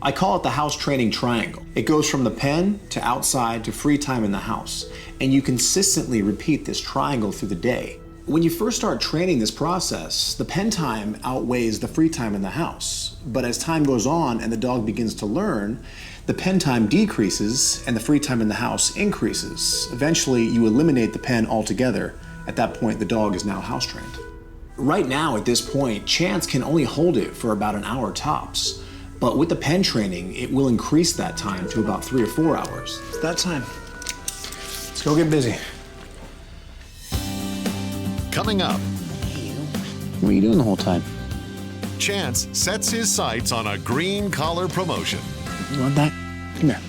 Speaker 6: I call it the house training triangle. It goes from the pen to outside to free time in the house, and you consistently repeat this triangle through the day. When you first start training this process, the pen time outweighs the free time in the house. But as time goes on and the dog begins to learn, the pen time decreases and the free time in the house increases. Eventually, you eliminate the pen altogether. At that point, the dog is now house trained. Right now, at this point, Chance can only hold it for about an hour tops. But with the pen training, it will increase that time to about 3 or 4 hours.
Speaker 4: It's that time. Let's go get busy.
Speaker 1: Coming up,
Speaker 5: What are you doing the whole time?
Speaker 1: Chance sets his sights on a green collar promotion.
Speaker 5: You want that? Come here.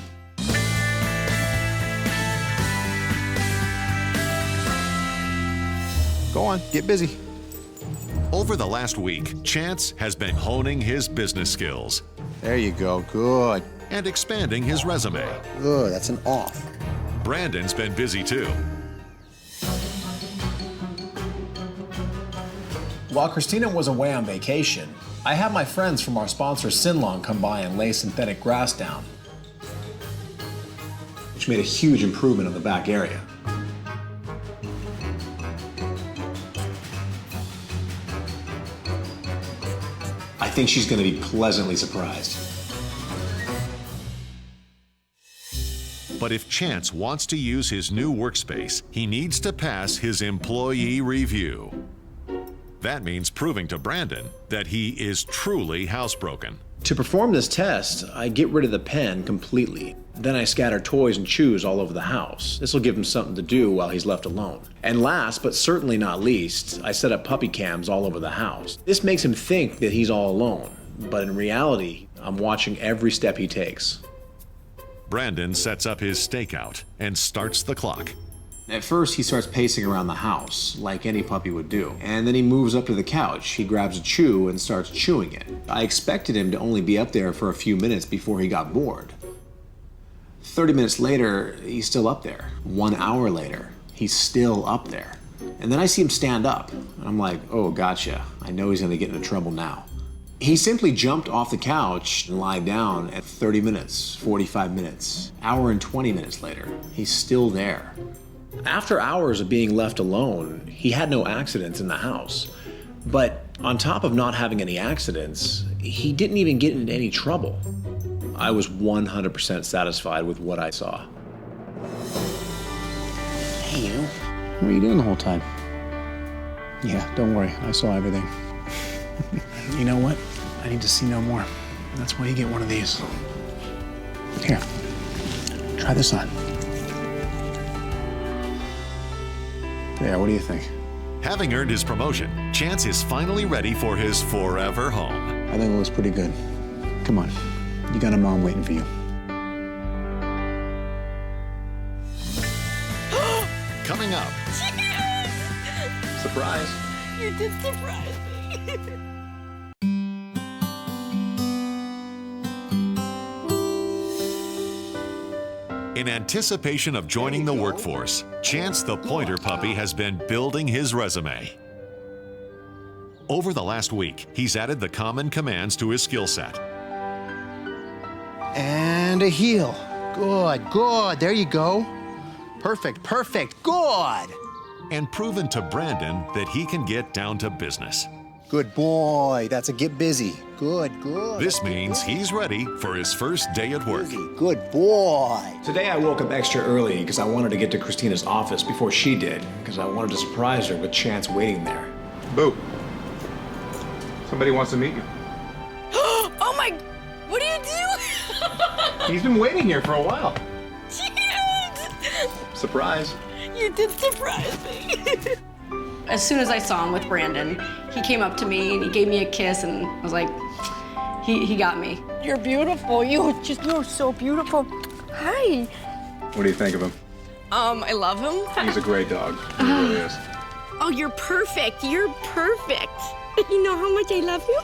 Speaker 4: Go on, get busy.
Speaker 1: Over the last week, Chance has been honing his business skills
Speaker 4: There you go. Good.
Speaker 1: and expanding his resume.
Speaker 5: Good. That's an off.
Speaker 1: Brandon's been busy too.
Speaker 6: While Christina was away on vacation, I had my friends from our sponsor Sinlong come by and lay synthetic grass down, which made a huge improvement on the back area. I think she's going to be pleasantly surprised.
Speaker 1: But if Chance wants to use his new workspace, he needs to pass his employee review. That means proving to Brandon that he is truly housebroken.
Speaker 6: To perform this test, I get rid of the pen completely.
Speaker 4: Then I scatter toys and chews all over the house. This will give him something to do while he's left alone. And last, but certainly not least, I set up puppy cams all over the house. This makes him think that he's all alone, but in reality, I'm watching every step he takes.
Speaker 1: Brandon sets up his stakeout and starts the clock.
Speaker 4: At first, he starts pacing around the house, like any puppy would do. And then he moves up to the couch. He grabs a chew and starts chewing it. I expected him to only be up there for a few minutes before he got bored. 30 minutes later, he's still up there. 1 hour later, he's still up there. And then I see him stand up. And I'm like, oh, gotcha. I know he's gonna get into trouble now. He simply jumped off the couch and lied down at 30 minutes, 45 minutes, hour and 20 minutes later. He's still there. After hours of being left alone, he had no accidents in the house. But on top of not having any accidents, he didn't even get into any trouble. I was 100% satisfied with what I saw.
Speaker 5: Hey, you. What were you doing the whole time? Yeah, don't worry. I saw everything. You know what? I need to see no more. That's why you get one of these. Here, try this on. Yeah, what do you think?
Speaker 1: Having earned his promotion, Chance is finally ready for his forever home.
Speaker 5: I think it looks pretty good. Come on, you got a mom waiting for you.
Speaker 1: Coming up.
Speaker 4: Surprise.
Speaker 9: You did surprise me.
Speaker 1: In anticipation of joining the workforce, Chance the pointer puppy has been building his resume. Over the last week, he's added the common commands to his skill set.
Speaker 5: And a heel. Good, good. There you go. Perfect, perfect. Good.
Speaker 1: And proven to Brandon that he can get down to business.
Speaker 5: Good boy. That's a get busy. Good, good.
Speaker 1: This means he's ready for his first day at work.
Speaker 5: Good boy.
Speaker 4: Today I woke up extra early because I wanted to get to Christina's office before she did, because I wanted to surprise her with Chance waiting there.
Speaker 3: Boo. Somebody wants to meet you.
Speaker 9: Oh my, what do you do?
Speaker 3: He's been waiting here for a while.
Speaker 9: Chance!
Speaker 3: Surprise.
Speaker 9: You did surprise me. As soon as I saw him with Brandon, he came up to me and he gave me a kiss and I was like, he got me. You're beautiful. You're so beautiful. Hi.
Speaker 3: What do you think of him?
Speaker 9: I love him.
Speaker 3: He's a great dog. He really is.
Speaker 9: Oh, you're perfect. You're perfect. You know how much I love you?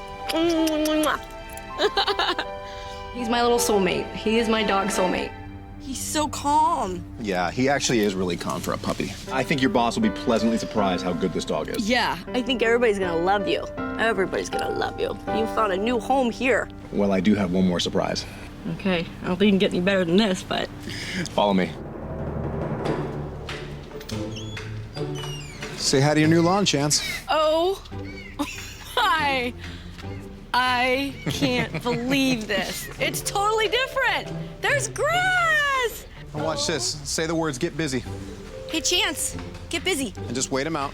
Speaker 9: He's my little soulmate. He is my dog soulmate. He's so calm.
Speaker 3: Yeah, he actually is really calm for a puppy. I think your boss will be pleasantly surprised how good this dog is.
Speaker 9: Yeah, I think everybody's gonna love you. Everybody's gonna love you. You found a new home here.
Speaker 3: Well, I do have one more surprise.
Speaker 9: Okay, I don't think you can get any better than this, but...
Speaker 3: Follow me.
Speaker 5: Say hi to your new lawn, Chance.
Speaker 9: Oh, hi. I can't believe this. It's totally different. There's grass.
Speaker 5: Now watch this. Say the words, get busy.
Speaker 9: Hey, Chance, get busy.
Speaker 5: And just wait him out.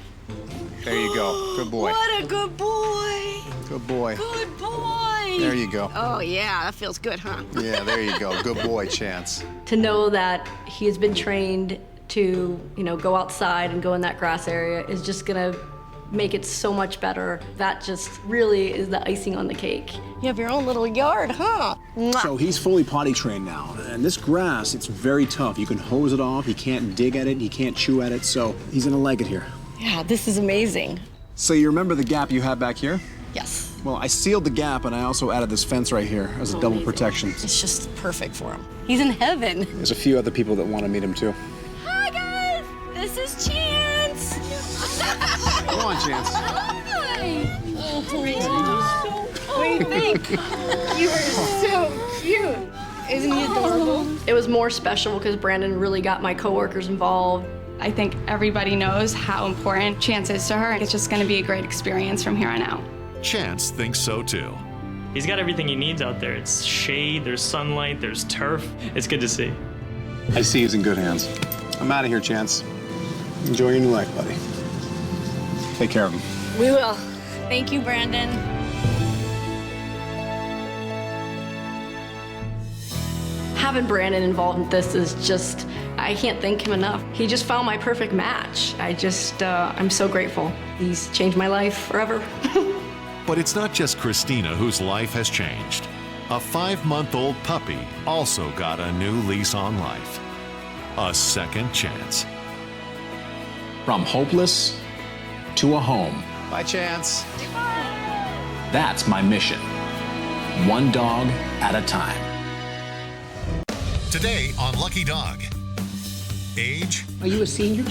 Speaker 5: There you go. Good boy.
Speaker 9: What a good boy.
Speaker 5: Good boy.
Speaker 9: Good boy.
Speaker 5: There you go.
Speaker 9: Oh, yeah, that feels good, huh?
Speaker 5: Yeah, there you go. Good boy, Chance.
Speaker 9: To know that he has been trained to, go outside and go in that grass area is just gonna make it so much better. That just really is the icing on the cake. You have your own little yard, huh?
Speaker 4: So he's fully potty trained now, and this grass, it's very tough. You can hose it off, he can't dig at it, he can't chew at it, so he's gonna like it here.
Speaker 9: Yeah, this is amazing.
Speaker 5: So you remember the gap you had back here?
Speaker 9: Yes.
Speaker 5: Well, I sealed the gap and I also added this fence right here as a double protection.
Speaker 9: It's just perfect for him. He's in heaven.
Speaker 5: There's a few other people that want to meet him too.
Speaker 9: Hi, guys. This is Chance.
Speaker 5: Come on, Chance.
Speaker 9: Hi. Oh, what do you think? You are so cute. Isn't he adorable? It was more special because Brandon really got my coworkers involved.
Speaker 11: I think everybody knows how important Chance is to her. It's just going to be a great experience from here on out.
Speaker 1: Chance thinks so too.
Speaker 12: He's got everything he needs out there. It's shade, there's sunlight, there's turf. It's good to see.
Speaker 5: I see he's in good hands. I'm out of here, Chance. Enjoy your new life, buddy. Take care of him.
Speaker 9: We will. Thank you, Brandon. Having Brandon involved in this is just, I can't thank him enough. He just found my perfect match. I'm so grateful. He's changed my life forever.
Speaker 1: But it's not just Christina whose life has changed. A 5-month-old puppy also got a new lease on life. A second chance.
Speaker 4: From hopeless to a home.
Speaker 2: By chance.
Speaker 4: That's my mission. One dog at a time.
Speaker 1: Today on Lucky Dog. Age,
Speaker 5: Are you a senior?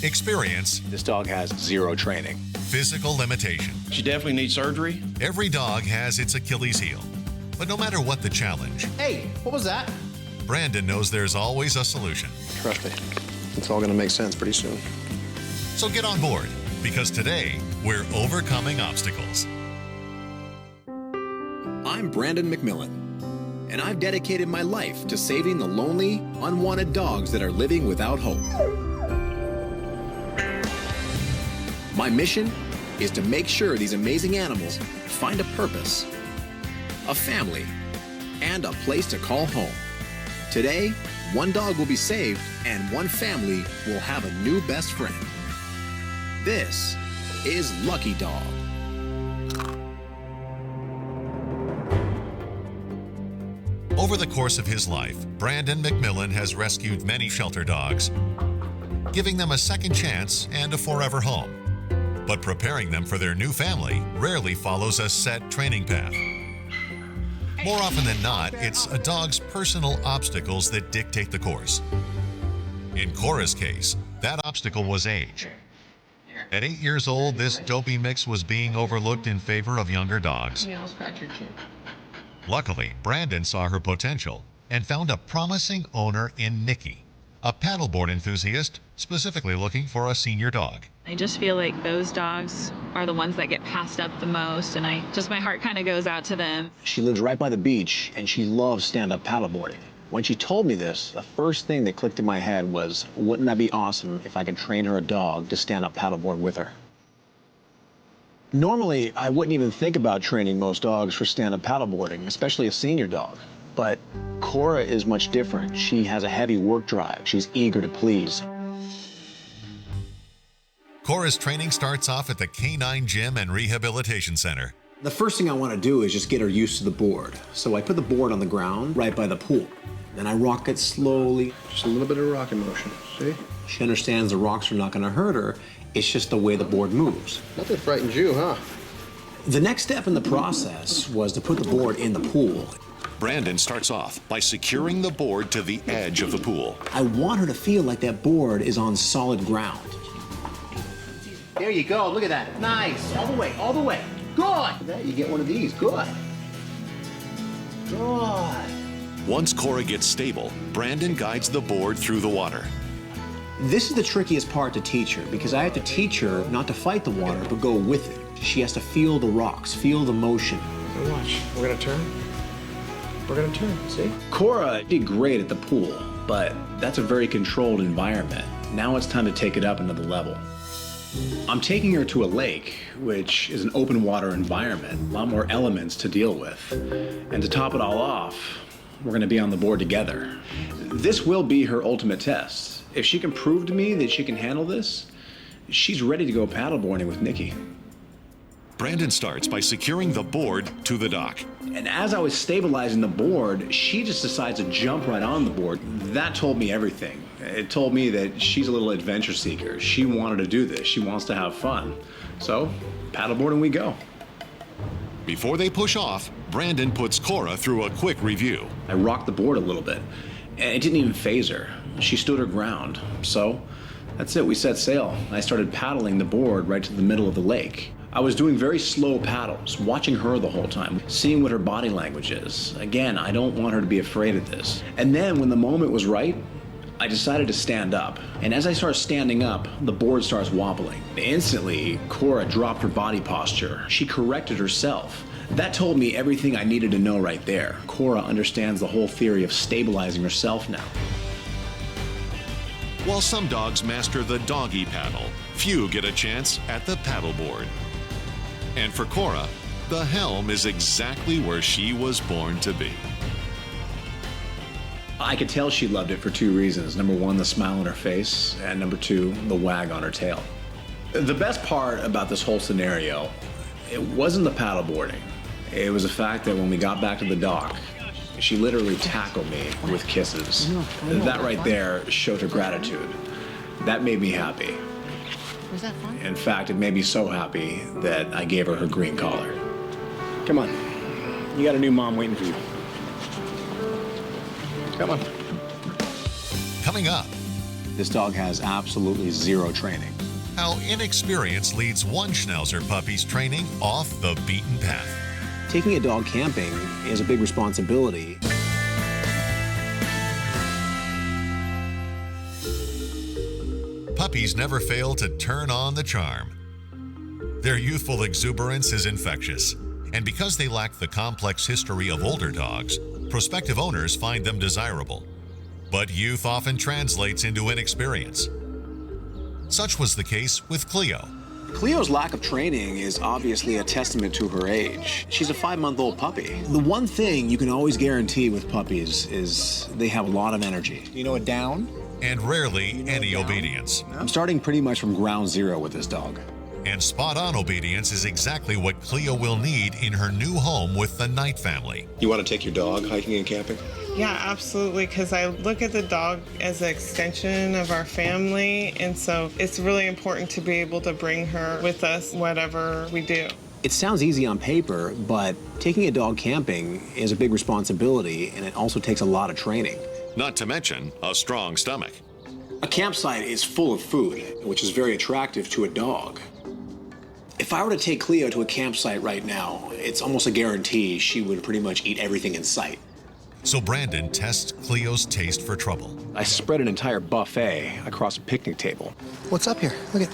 Speaker 1: experience,
Speaker 4: This dog has 0 training.
Speaker 1: physical limitation.
Speaker 13: She definitely needs surgery.
Speaker 1: Every dog has its Achilles heel. But no matter what the challenge,
Speaker 2: Hey, what was that?
Speaker 1: Brandon knows there's always a solution.
Speaker 2: Trust me, it's all gonna make sense pretty soon.
Speaker 1: So get on board, because today we're overcoming obstacles.
Speaker 4: I'm Brandon McMillan, and I've dedicated my life to saving the lonely, unwanted dogs that are living without hope. My mission is to make sure these amazing animals find a purpose, a family, and a place to call home. Today, one dog will be saved and one family will have a new best friend. This is Lucky Dog.
Speaker 1: Over the course of his life, Brandon McMillan has rescued many shelter dogs, giving them a second chance and a forever home. But preparing them for their new family rarely follows a set training path. More often than not, it's a dog's personal obstacles that dictate the course. In Kora's case, that obstacle was age. At 8 years old, this dopey mix was being overlooked in favor of younger dogs. Luckily, Brandon saw her potential and found a promising owner in Nikki, a paddleboard enthusiast specifically looking for a senior dog.
Speaker 14: I just feel like those dogs are the ones that get passed up the most, and my heart kind of goes out to them.
Speaker 4: She lives right by the beach, and she loves stand-up paddleboarding. When she told me this, the first thing that clicked in my head was, wouldn't that be awesome if I could train her a dog to stand up paddleboard with her? Normally, I wouldn't even think about training most dogs for stand-up paddleboarding, especially a senior dog. But Kora is much different. She has a heavy work drive. She's eager to please.
Speaker 1: Kora's training starts off at the Canine Gym and Rehabilitation Center.
Speaker 4: The first thing I want to do is just get her used to the board. So I put the board on the ground right by the pool. Then I rock it slowly.
Speaker 2: Just a little bit of rocking motion, see?
Speaker 4: She understands the rocks are not going to hurt her. It's just the way the board moves.
Speaker 2: Nothing frightens you, huh?
Speaker 4: The next step in the process was to put the board in the pool.
Speaker 1: Brandon starts off by securing the board to the edge of the pool.
Speaker 4: I want her to feel like that board is on solid ground.
Speaker 2: There you go, look at that. Nice, all the way, all the way. Good. There, you get one of these, good. Good.
Speaker 1: Once Kora gets stable, Brandon guides the board through the water.
Speaker 4: This is the trickiest part to teach her because I have to teach her not to fight the water, but go with it. She has to feel the rocks, feel the motion.
Speaker 2: Now watch, we're gonna turn. We're gonna turn, see?
Speaker 4: Cora did great at the pool, but that's a very controlled environment. Now it's time to take it up another level. I'm taking her to a lake, which is an open water environment, a lot more elements to deal with. And to top it all off, we're gonna be on the board together. This will be her ultimate test. If she can prove to me that she can handle this, she's ready to go paddleboarding with Nikki.
Speaker 1: Brandon starts by securing the board to the dock.
Speaker 4: And as I was stabilizing the board, she just decides to jump right on the board. That told me everything. It told me that she's a little adventure seeker. She wanted to do this. She wants to have fun. So, paddleboarding we go.
Speaker 1: Before they push off, Brandon puts Kora through a quick review.
Speaker 4: I rocked the board a little bit, and it didn't even faze her. She stood her ground. So, that's it, we set sail. I started paddling the board right to the middle of the lake. I was doing very slow paddles, watching her the whole time, seeing what her body language is. Again, I don't want her to be afraid of this. And then when the moment was right, I decided to stand up. And as I start standing up, the board starts wobbling. Instantly, Kora dropped her body posture. She corrected herself. That told me everything I needed to know right there. Kora understands the whole theory of stabilizing herself now.
Speaker 1: While some dogs master the doggy paddle, few get a chance at the paddleboard. And for Kora, the helm is exactly where she was born to be.
Speaker 4: I could tell she loved it for two reasons. Number one, the smile on her face, and number two, the wag on her tail. The best part about this whole scenario, it wasn't the paddle boarding. It was the fact that when we got back to the dock, she literally tackled me with kisses. That right there showed her gratitude. That made me happy.
Speaker 13: Was that fun?
Speaker 4: In fact, it made me so happy that I gave her her green collar. Come on. You got a new mom waiting for you. Come on.
Speaker 1: Coming up,
Speaker 4: this dog has absolutely zero training.
Speaker 1: how inexperience leads one Schnauzer puppy's training off the beaten path.
Speaker 4: Taking a dog camping is a big responsibility.
Speaker 1: Puppies never fail to turn on the charm. Their youthful exuberance is infectious, and because they lack the complex history of older dogs, prospective owners find them desirable. But youth often translates into inexperience. Such was the case with Cleo.
Speaker 4: Cleo's lack of training is obviously a testament to her age. She's a 5-month-old puppy. The one thing you can always guarantee with puppies is they have a lot of energy. You know a down?
Speaker 1: And rarely any obedience.
Speaker 4: I'm starting pretty much from ground zero with this dog.
Speaker 1: And spot-on obedience is exactly what Cleo will need in her new home with the Knight family.
Speaker 3: You want to take your dog hiking and camping?
Speaker 7: Yeah, absolutely, because I look at the dog as an extension of our family, and so it's really important to be able to bring her with us whatever we do.
Speaker 4: It sounds easy on paper, but taking a dog camping is a big responsibility, and it also takes a lot of training.
Speaker 1: Not to mention a strong stomach.
Speaker 4: A campsite is full of food, which is very attractive to a dog. If I were to take Cleo to a campsite right now, it's almost a guarantee she would pretty much eat everything in sight.
Speaker 1: So Brandon tests Cleo's taste for trouble.
Speaker 4: I spread an entire buffet across a picnic table.
Speaker 2: What's up here? Look at.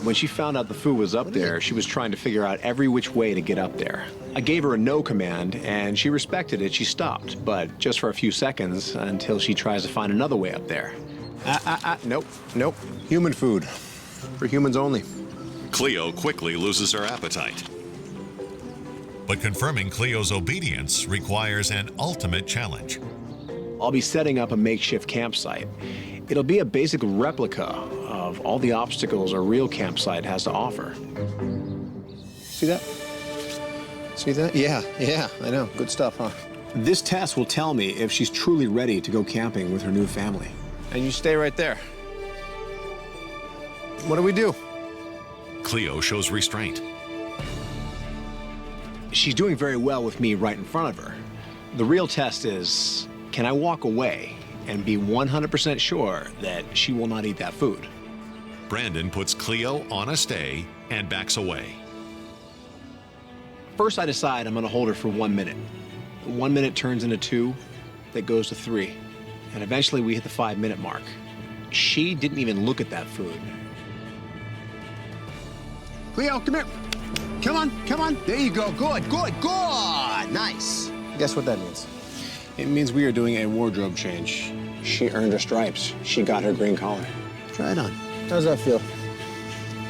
Speaker 4: When she found out the food was up there, she was trying to figure out every which way to get up there. I gave her a no command, and she respected it. She stopped, but just for a few seconds until she tries to find another way up there. Nope, nope. Human food. For humans only.
Speaker 1: Cleo quickly loses her appetite. But confirming Cleo's obedience requires an ultimate challenge.
Speaker 4: I'll be setting up a makeshift campsite. It'll be a basic replica of all the obstacles a real campsite has to offer.
Speaker 2: See that? See that? Yeah, I know. Good stuff, huh?
Speaker 4: This test will tell me if she's truly ready to go camping with her new family.
Speaker 2: And you stay right there. What do we do?
Speaker 1: Cleo shows restraint.
Speaker 4: She's doing very well with me right in front of her. The real test is, can I walk away and be 100% sure that she will not eat that food?
Speaker 1: Brandon puts Cleo on a stay and backs away.
Speaker 4: First, I decide I'm gonna hold her for 1 minute. 1 minute turns into 2, that goes to 3. And eventually we hit the 5-minute mark. She didn't even look at that food.
Speaker 2: Cleo, come here. Come on. There you go. Good. Nice. Guess what that means?
Speaker 4: It means we are doing a wardrobe change. She earned her stripes. She got her green collar.
Speaker 2: Try it on. How's that feel?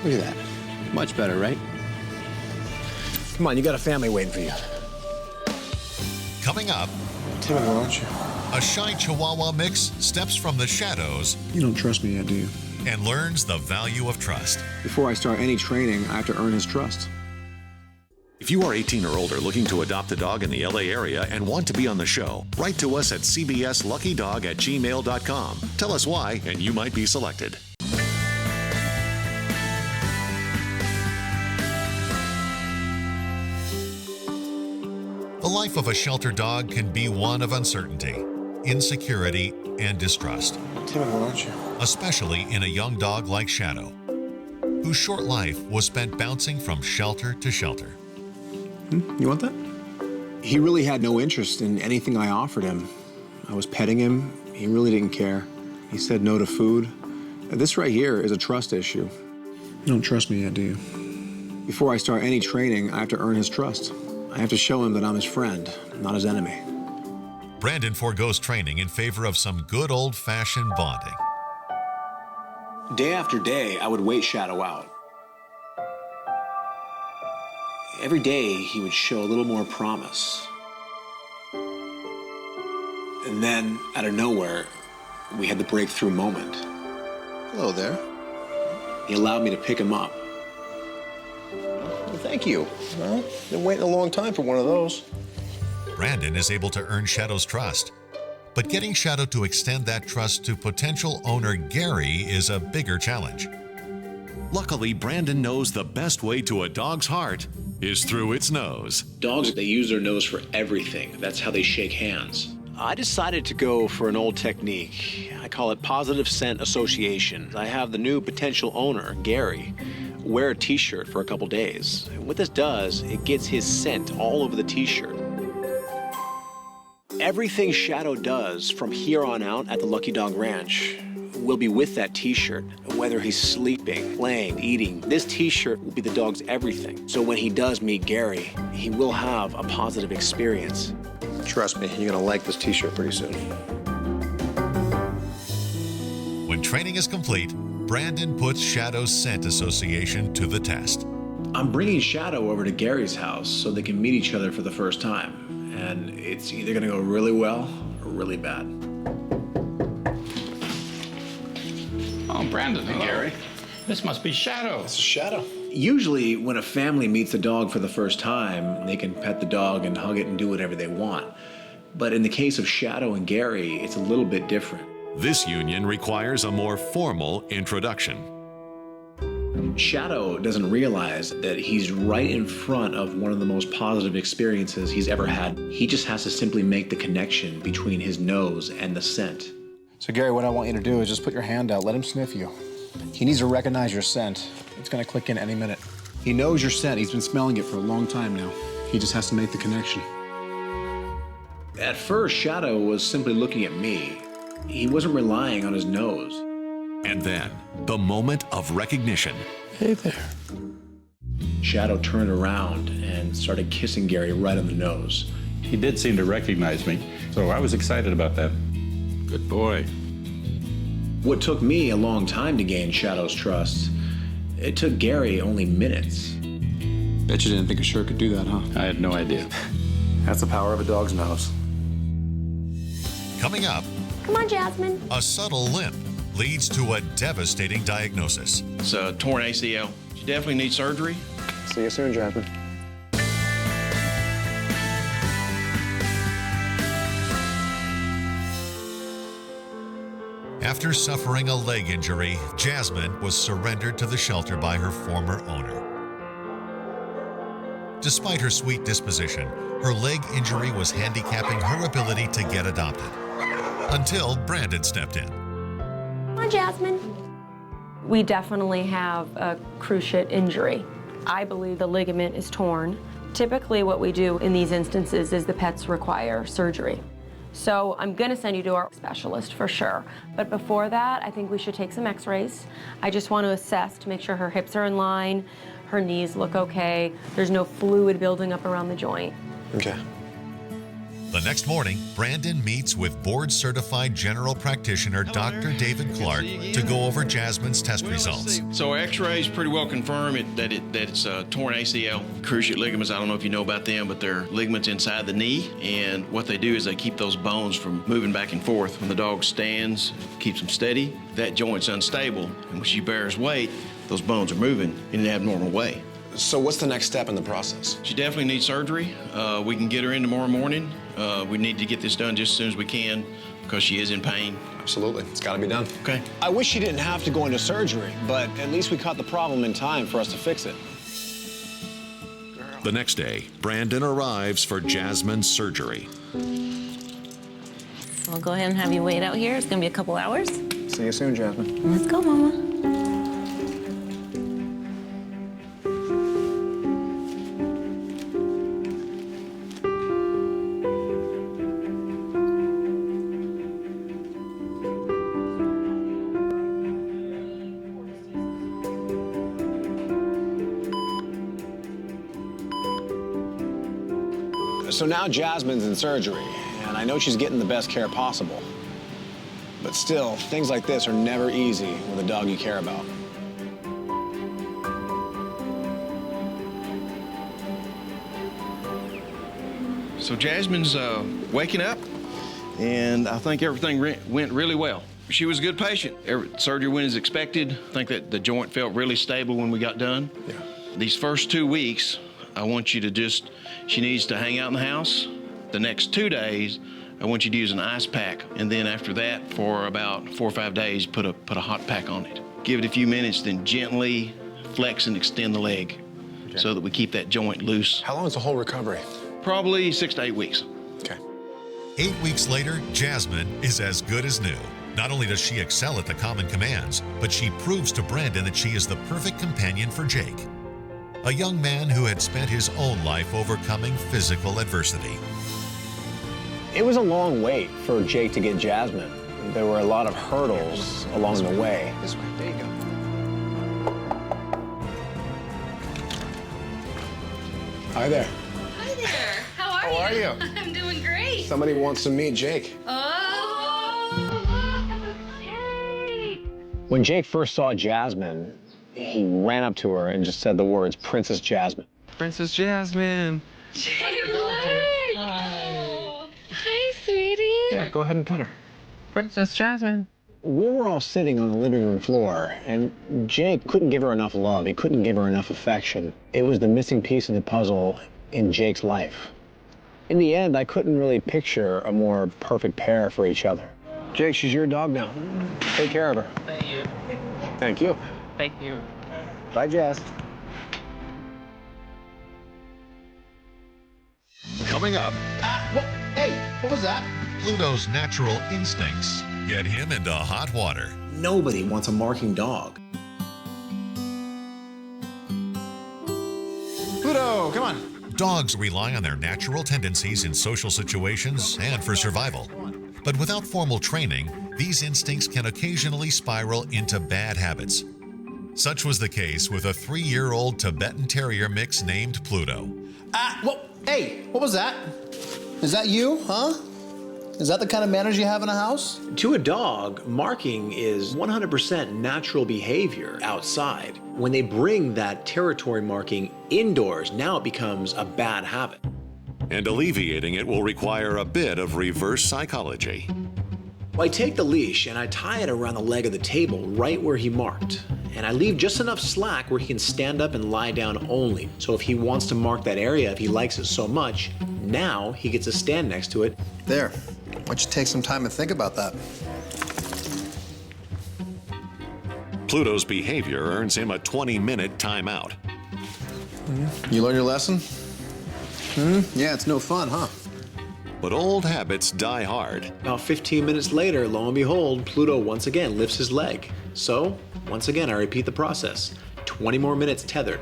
Speaker 4: Look at that. Much better, right? Come on, you got a family waiting for you.
Speaker 1: Coming up,
Speaker 4: Timid, aren't you?
Speaker 1: a shy Chihuahua mix steps from the shadows
Speaker 4: You don't trust me yet, do you?
Speaker 1: and learns the value of trust.
Speaker 4: Before I start any training, I have to earn his trust.
Speaker 1: If you are 18 or older looking to adopt a dog in the LA area and want to be on the show, write to us at cbsluckydog@gmail.com. Tell us why, and you might be selected. The life of a shelter dog can be one of uncertainty, insecurity, and distrust,
Speaker 4: Timid, aren't you?
Speaker 1: especially in a young dog like Shadow, whose short life was spent bouncing from shelter to shelter.
Speaker 4: You want that? He really had no interest in anything I offered him. I was petting him. He really didn't care. He said no to food. This right here is a trust issue. You don't trust me yet, do you? Before I start any training, I have to earn his trust. I have to show him that I'm his friend, not his enemy.
Speaker 1: Brandon forgoes training in favor of some good old-fashioned bonding.
Speaker 4: Day after day, I would wait Shadow out. Every day, he would show a little more promise. And then, out of nowhere, we had the breakthrough moment.
Speaker 2: Hello there.
Speaker 4: He allowed me to pick him up.
Speaker 2: Well, thank you. Well, been waiting a long time for one of those.
Speaker 1: Brandon is able to earn Shadow's trust. But getting Shadow to extend that trust to potential owner Gary is a bigger challenge. Luckily, Brandon knows the best way to a dog's heart is through its nose.
Speaker 4: Dogs, they use their nose for everything. That's how they shake hands. I decided to go for an old technique. I call it positive scent association. I have the new potential owner, Gary, wear a t-shirt for a couple days. And what this does, it gets his scent all over the t-shirt. Everything Shadow does from here on out at the Lucky Dog Ranch will be with that t-shirt. Whether he's sleeping, playing, eating, this t-shirt will be the dog's everything. So when he does meet Gary, he will have a positive experience.
Speaker 2: Trust me, you're gonna like this t-shirt pretty soon.
Speaker 1: When training is complete, Brandon puts Shadow's scent association to the test.
Speaker 4: I'm bringing Shadow over to Gary's house so they can meet each other for the first time. And it's either gonna go really well or really bad.
Speaker 15: Oh, Brandon,
Speaker 4: Hey, Gary.
Speaker 15: This must be Shadow.
Speaker 4: This is Shadow. Usually, when a family meets a dog for the first time, they can pet the dog and hug it and do whatever they want. But in the case of Shadow and Gary, it's a little bit different.
Speaker 1: This union requires a more formal introduction.
Speaker 4: Shadow doesn't realize that he's right in front of one of the most positive experiences he's ever had. He just has to simply make the connection between his nose and the scent.
Speaker 5: So, Gary, what I want you to do is just put your hand out, let him sniff you. He needs to recognize your scent. It's gonna click in any minute. He knows your scent. He's been smelling it for a long time now. He just has to make the connection.
Speaker 4: At first, Shadow was simply looking at me. He wasn't relying on his nose.
Speaker 1: And then, the moment of recognition.
Speaker 5: Hey there.
Speaker 4: Shadow turned around and started kissing Gary right on the nose.
Speaker 15: He did seem to recognize me, so I was excited about that. Good boy.
Speaker 4: What took me a long time to gain Shadow's trust, it took Gary only minutes.
Speaker 5: Bet you didn't think a shirt could do that, huh?
Speaker 15: I had no idea.
Speaker 5: That's the power of a dog's nose.
Speaker 1: Coming up,
Speaker 8: Come on, Jasmine.
Speaker 1: a subtle limp leads to a devastating diagnosis.
Speaker 16: It's a torn ACL. You definitely need surgery.
Speaker 2: See you soon, Jasmine.
Speaker 1: After suffering a leg injury, Jasmine was surrendered to the shelter by her former owner. Despite her sweet disposition, her leg injury was handicapping her ability to get adopted. Until Brandon stepped in.
Speaker 8: Come on, Jasmine.
Speaker 10: We definitely have a cruciate injury. I believe the ligament is torn. Typically what we do in these instances is the pets require surgery. So I'm gonna send you to our specialist for sure. But before that, I think we should take some x-rays. I just want to assess to make sure her hips are in line, her knees look okay, there's no fluid building up around the joint.
Speaker 2: Okay.
Speaker 1: The next morning, Brandon meets with board-certified general practitioner Dr. David Clark to go over Jasmine's test results.
Speaker 16: So x-rays pretty well confirm that it's a torn ACL. Cruciate ligaments, I don't know if you know about them, but they're ligaments inside the knee. And what they do is they keep those bones from moving back and forth. When the dog stands, keeps them steady, that joint's unstable. And when she bears weight, those bones are moving in an abnormal way.
Speaker 4: So what's the next step in the process?
Speaker 16: She definitely needs surgery. We can get her in tomorrow morning. We need to get this done just as soon as we can because she is in pain.
Speaker 4: Absolutely, it's gotta be done.
Speaker 16: Okay.
Speaker 6: I wish she didn't have to go into surgery, but at least we caught the problem in time for us to fix it.
Speaker 1: The next day, Brandon arrives for Jasmine's surgery.
Speaker 13: So I'll go ahead and have you wait out here. It's gonna be a couple hours.
Speaker 2: See you soon, Jasmine.
Speaker 13: Let's go, Mama.
Speaker 6: So now Jasmine's in surgery, and I know she's getting the best care possible. But still, things like this are never easy with a dog you care about.
Speaker 16: So Jasmine's waking up? and I think everything went really well. She was a good patient. Surgery went as expected. I think that the joint felt really stable when we got done.
Speaker 4: Yeah.
Speaker 16: These first 2 weeks, I want you to she needs to hang out in the house. The next 2 days, I want you to use an ice pack, and then after that, for about 4 or 5 days, put a hot pack on it. Give it a few minutes, then gently flex and extend the leg so that we keep that joint loose.
Speaker 4: How long is the whole recovery?
Speaker 16: Probably 6 to 8 weeks.
Speaker 4: Okay.
Speaker 1: 8 weeks later, Jasmine is as good as new. Not only does she excel at the common commands, but she proves to Brandon that she is the perfect companion for Jake, a young man who had spent his own life overcoming physical adversity.
Speaker 6: It was a long wait for Jake to get Jasmine. There were a lot of hurdles along the way.
Speaker 2: This way, there you go.
Speaker 4: Hi there.
Speaker 17: Hi there. How are
Speaker 4: How
Speaker 17: you?
Speaker 4: are you?
Speaker 17: I'm doing great.
Speaker 4: Somebody wants to meet Jake.
Speaker 6: When Jake first saw Jasmine, he ran up to her and just said the words, Princess Jasmine.
Speaker 18: Princess Jasmine.
Speaker 17: Hey, look. Hi, sweetie.
Speaker 18: Yeah, go ahead and pet her. Princess Jasmine.
Speaker 6: We were all sitting on the living room floor, and Jake couldn't give her enough love. He couldn't give her enough affection. It was the missing piece of the puzzle in Jake's life. In the end, I couldn't really picture a more perfect pair for each other. Jake, she's your dog now. Take care of her.
Speaker 18: Thank you.
Speaker 6: Thank you.
Speaker 18: Thank you.
Speaker 6: Bye, Jazz.
Speaker 1: Coming up,
Speaker 2: Hey, what was that?
Speaker 1: Pluto's natural instincts get him into hot water.
Speaker 4: Nobody wants a marking dog. Pluto, come on.
Speaker 1: Dogs rely on their natural tendencies in social situations and for survival. But without formal training, these instincts can occasionally spiral into bad habits. Such was the case with a 3-year-old Tibetan Terrier mix named Pluto.
Speaker 2: Hey, what was that? Is that you, huh? Is that the kind of manners you have in a house?
Speaker 4: To a dog, marking is 100% natural behavior outside. When they bring that territory marking indoors, now it becomes a bad habit.
Speaker 1: And alleviating it will require a bit of reverse psychology.
Speaker 4: Well, I take the leash and I tie it around the leg of the table right where he marked. And I leave just enough slack where he can stand up and lie down only. So if he wants to mark that area, if he likes it so much, now he gets to stand next to it.
Speaker 2: There. Why don't you take some time and think about that?
Speaker 1: Pluto's behavior earns him a 20-minute timeout.
Speaker 2: You learn your lesson? Yeah, it's no fun, huh?
Speaker 1: But old habits die hard.
Speaker 4: About 15 minutes later, lo and behold, Pluto once again lifts his leg. So, once again, I repeat the process. 20 more minutes tethered.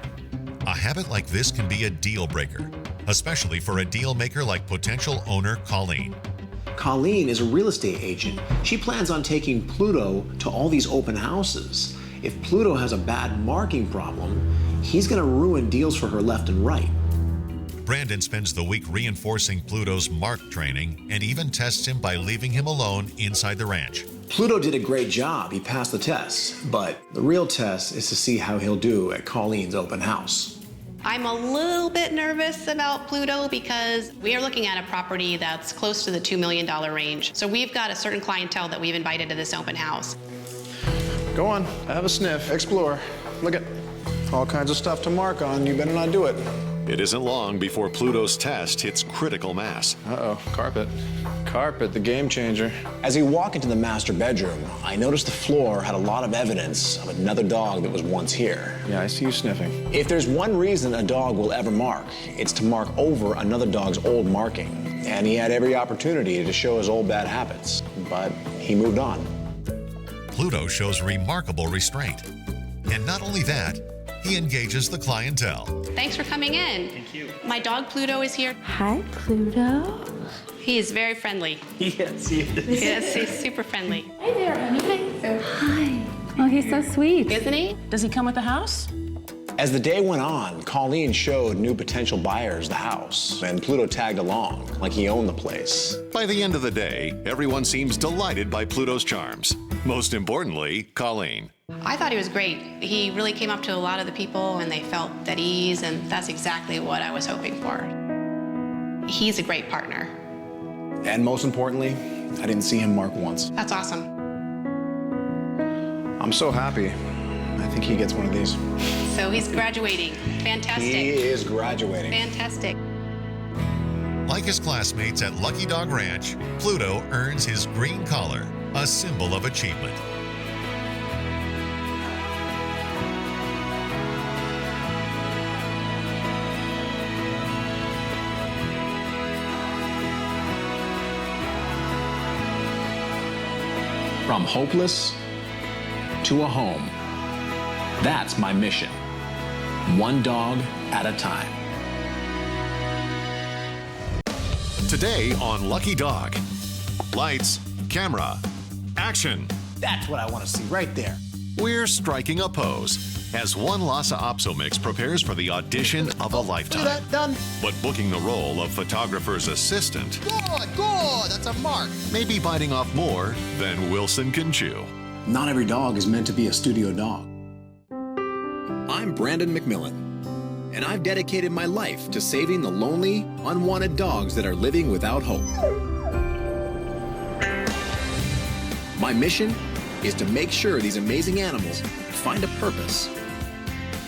Speaker 1: A habit like this can be a deal breaker, especially for a deal maker like potential owner Colleen.
Speaker 4: Colleen is a real estate agent. She plans on taking Pluto to all these open houses. If Pluto has a bad marking problem, he's gonna ruin deals for her left and right.
Speaker 1: Brandon spends the week reinforcing Pluto's mark training and even tests him by leaving him alone inside the ranch.
Speaker 4: Pluto did a great job. He passed the test. But the real test is to see how he'll do at Colleen's open house.
Speaker 19: I'm a little bit nervous about Pluto because we are looking at a property that's close to the $2 million range. So we've got a certain clientele that we've invited to this open house.
Speaker 4: Go on, have a sniff, explore. Look at all kinds of stuff to mark on. You better not do it.
Speaker 1: It isn't long before Pluto's test hits critical mass.
Speaker 4: Uh-oh, carpet. Carpet, the game changer. As we walk into the master bedroom, I noticed the floor had a lot of evidence of another dog that was once here. Yeah, I see you sniffing. If there's one reason a dog will ever mark, it's to mark over another dog's old marking. And he had every opportunity to show his old bad habits, but he moved on.
Speaker 1: Pluto shows remarkable restraint. And not only that, he engages the clientele.
Speaker 19: Thanks for coming in.
Speaker 12: Thank you.
Speaker 19: My dog Pluto is here.
Speaker 17: Hi, Pluto.
Speaker 19: He is very friendly.
Speaker 12: Yes, he is.
Speaker 19: Yes, he's super friendly.
Speaker 17: Hi there, honey. Hi. Oh, he's so sweet.
Speaker 19: Isn't he?
Speaker 13: Does he come with the house?
Speaker 6: As the day went on, Colleen showed new potential buyers the house, and Pluto tagged along like he owned the place.
Speaker 1: By the end of the day, everyone seems delighted by Pluto's charms. Most importantly, Colleen.
Speaker 19: I thought he was great. He really came up to a lot of the people and they felt at ease, and that's exactly what I was hoping for. He's a great partner.
Speaker 6: And most importantly,
Speaker 4: I didn't see him mark once.
Speaker 19: That's awesome.
Speaker 4: I'm so happy. I think he gets one of these.
Speaker 19: So he's graduating. Fantastic.
Speaker 4: He is graduating.
Speaker 19: Fantastic.
Speaker 1: Like his classmates at Lucky Dog Ranch, Pluto earns his green collar, a symbol of achievement.
Speaker 4: From hopeless to a home. That's my mission. One dog at a time.
Speaker 1: Today on Lucky Dog. Lights, camera, action.
Speaker 5: That's what I want to see right there.
Speaker 1: We're striking a pose as one Lhasa Apso mix prepares for the audition of a lifetime.
Speaker 5: Done.
Speaker 1: But booking the role of photographer's assistant
Speaker 5: Good. That's a mark.
Speaker 1: may be biting off more than Wilson can chew.
Speaker 4: Not every dog is meant to be a studio dog. I'm Brandon McMillan, and I've dedicated my life to saving the lonely, unwanted dogs that are living without hope. My mission is to make sure these amazing animals find a purpose,